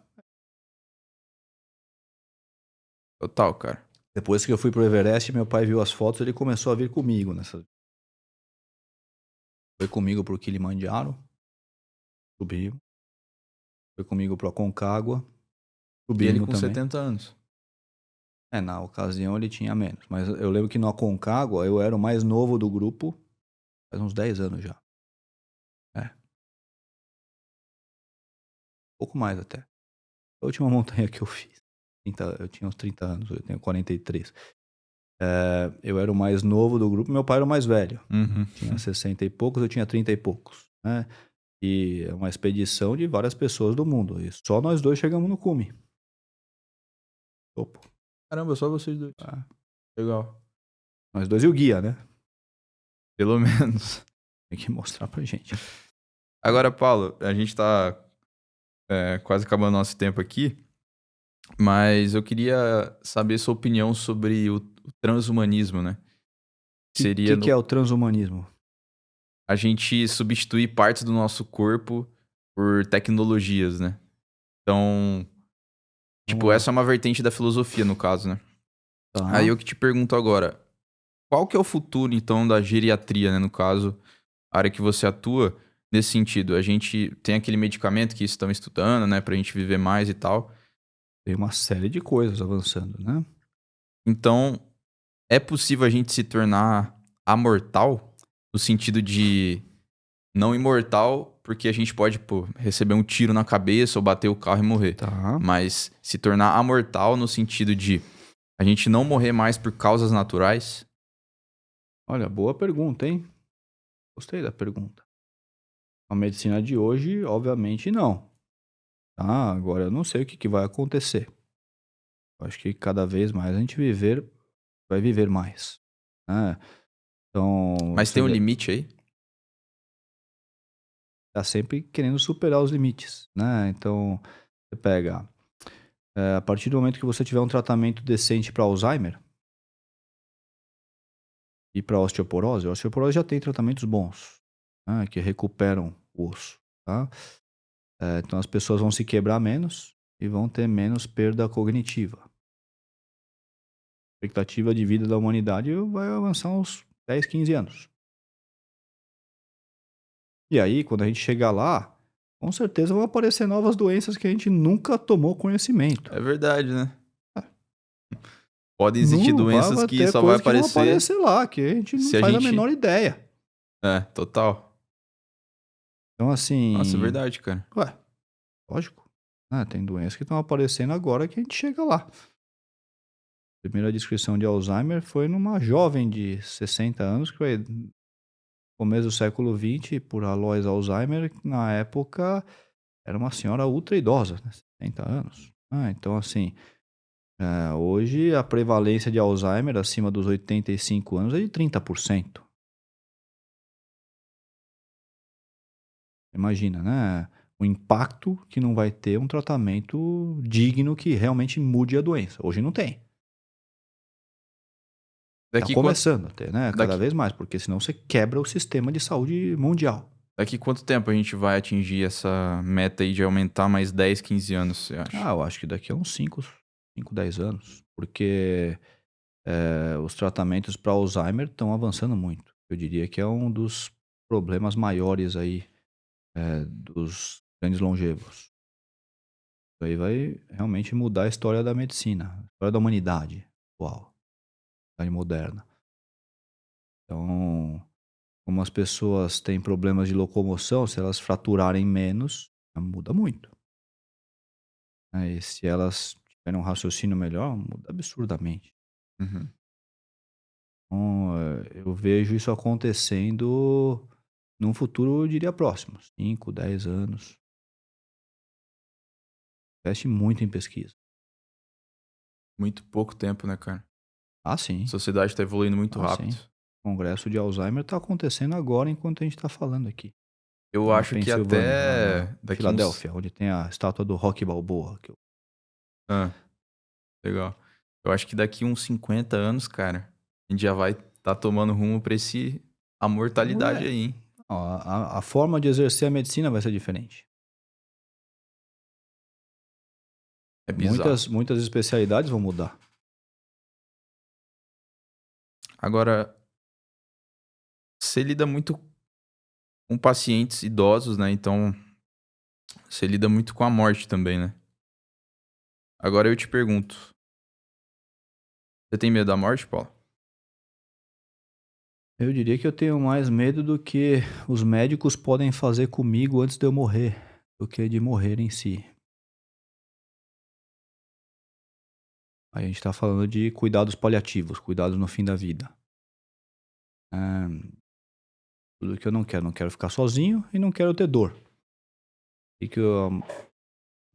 Total, cara. depois que eu fui pro Everest, meu pai viu as fotos, ele começou a vir comigo nessa. Foi comigo pro Kilimanjaro, subimos. Foi comigo pro Aconcagua, E ele subimos com também. 70 anos. Na ocasião ele tinha menos, mas eu lembro que no Aconcagua eu era o mais novo do grupo, faz uns 10 anos já. É, pouco mais até. A última montanha que eu fiz, eu tinha uns 30 anos, eu tenho 43. Eu era o mais novo do grupo, meu pai era o mais velho. Uhum. Tinha 60 e poucos, eu tinha 30 e poucos, né? E é uma expedição de várias pessoas do mundo. E só nós dois chegamos no cume. Topo. Caramba, só vocês dois. Ah, Legal. nós dois e o guia, né? Pelo menos. Tem que mostrar pra gente. Agora, Paulo, a gente tá quase acabando nosso tempo aqui, mas eu queria saber sua opinião sobre o transhumanismo, né? O Seria que é o transhumanismo? a gente substituir partes do nosso corpo por tecnologias, né? Então, tipo, Vamos lá. essa é uma vertente da filosofia, no caso, né? Tá. Aí eu que te pergunto agora, qual que é o futuro, então, da geriatria, né? No caso, a área que você atua, nesse sentido. A gente tem aquele medicamento que estão estudando, né? Pra gente viver mais e tal. Tem uma série de coisas avançando, né? Então, é possível a gente se tornar amortal? No sentido de não imortal, porque a gente pode, pô, receber um tiro na cabeça ou bater o carro e morrer. Tá. Mas se tornar amortal no sentido de a gente não morrer mais por causas naturais? Olha, boa pergunta, hein? Gostei da pergunta. A medicina de hoje, obviamente, não. Tá? Agora, eu não sei o que vai acontecer. Eu acho que cada vez mais a gente vai viver mais. Né? Então, Mas você tem um limite aí? tá sempre querendo superar os limites, né? Então, você pega, a partir do momento que você tiver um tratamento decente para Alzheimer e para osteoporose, a osteoporose já tem tratamentos bons, né? Que recuperam o osso, tá? Então, as pessoas vão se quebrar menos e vão ter menos perda cognitiva. A expectativa de vida da humanidade vai avançar uns 10, 15 anos. E aí, quando a gente chegar lá, com certeza vão aparecer novas doenças que a gente nunca tomou conhecimento. É verdade, né? Podem existir Não doenças vai que ter só vai coisa que vão aparecer aparecer lá, que a gente não se a faz a gente... menor ideia. É, total. Então, Nossa, é assim, verdade, cara. ué, lógico. Tem doenças que estão aparecendo agora que a gente chega lá. A primeira descrição de Alzheimer foi numa jovem de 60 anos, que foi no começo do século XX, por Alois Alzheimer, que na época era uma senhora ultra idosa, né? 60 anos. Então, assim, hoje a prevalência de Alzheimer acima dos 85 anos é de 30%. Imagina, né? O impacto que não vai ter um tratamento digno que realmente mude a doença. Hoje não tem. Tá Daqui quanto, começando a ter, né? Cada daqui, vez mais, porque senão você quebra o sistema de saúde mundial. daqui quanto tempo a gente vai atingir essa meta aí de aumentar mais 10, 15 anos, você acha? Eu acho que daqui a uns 5, 10 anos. Porque os tratamentos para Alzheimer estão avançando muito. Eu diria que é um dos problemas maiores aí dos grandes longevos. Isso aí vai realmente mudar a história da medicina, a história da humanidade atual, da moderna. Então, como as pessoas têm problemas de locomoção, se elas fraturarem menos, muda muito. E se elas tiverem um raciocínio melhor, muda absurdamente. Uhum. Então, eu vejo isso acontecendo num futuro, eu diria, próximo. 5, 10 anos. Investe muito em pesquisa. Muito pouco tempo, né, cara? Ah, A sim. sociedade tá evoluindo muito rápido. Sim. O congresso de Alzheimer está acontecendo agora enquanto a gente está falando aqui. Eu Na acho que Pensilvânia, lá até na daqui uns... Filadélfia, onde tem a estátua do Rocky Balboa. Ah, legal. Eu acho que daqui uns 50 anos, cara, a gente já vai tá tomando rumo pra a mortalidade aí, hein? A forma de exercer a medicina vai ser diferente. É bizarro. Muitas especialidades vão mudar. Agora, você lida muito com pacientes idosos, né? Então, você lida muito com a morte também, né? Agora eu te pergunto, você tem medo da morte, Paulo? Eu diria que eu tenho mais medo do que os médicos podem fazer comigo antes de eu morrer, do que de morrer em si. Aí a gente está falando de cuidados paliativos, cuidados no fim da vida. Tudo que eu não quero. Não quero ficar sozinho e não quero ter dor. E que a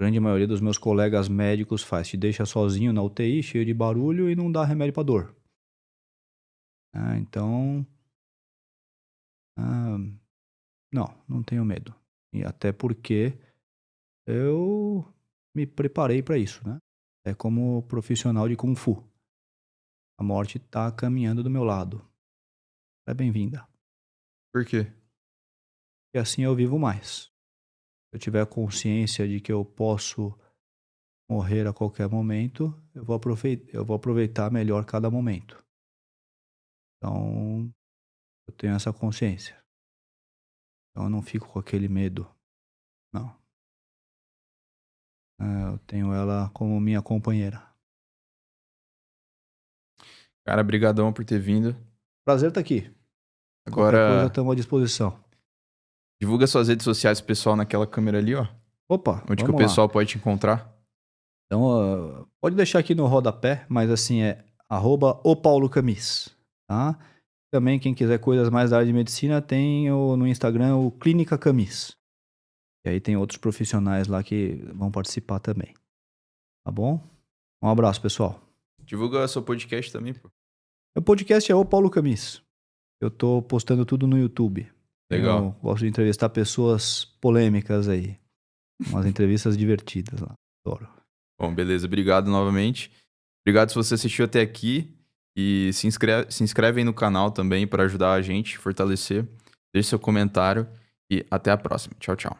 grande maioria dos meus colegas médicos faz. Te deixa sozinho na UTI, cheio de barulho e não dá remédio para dor. Então, não tenho medo. E até porque eu me preparei para isso, né? É como profissional de Kung Fu. A morte está caminhando do meu lado. É bem-vinda. Por quê? E assim eu vivo mais. Se eu tiver consciência de que eu posso morrer a qualquer momento, eu vou aproveitar melhor cada momento. Então, eu tenho essa consciência. Então, eu não fico com aquele medo. Não. Eu tenho ela como minha companheira. Cara, brigadão por ter vindo. Prazer estar aqui. Qualquer coisa, Agora, estamos à disposição. divulga suas redes sociais pro pessoal naquela câmera ali, ó. Opa, Onde que o vamos lá. pessoal pode te encontrar? Então, pode deixar aqui no rodapé, mas assim é @opaulocamis, tá? Também quem quiser coisas mais da área de medicina tem no Instagram o Clínica Camis. E aí tem outros profissionais lá que vão participar também. Tá bom? Um abraço, pessoal. Divulga seu podcast também, pô. Meu podcast é O Paulo Camis. Eu tô postando tudo no YouTube. Legal. Eu gosto de entrevistar pessoas polêmicas aí. Umas entrevistas divertidas lá. Adoro. Bom, beleza. Obrigado novamente. Obrigado se você assistiu até aqui. E se inscreve aí no canal também para ajudar a gente, fortalecer. Deixe seu comentário e até a próxima. Tchau, tchau.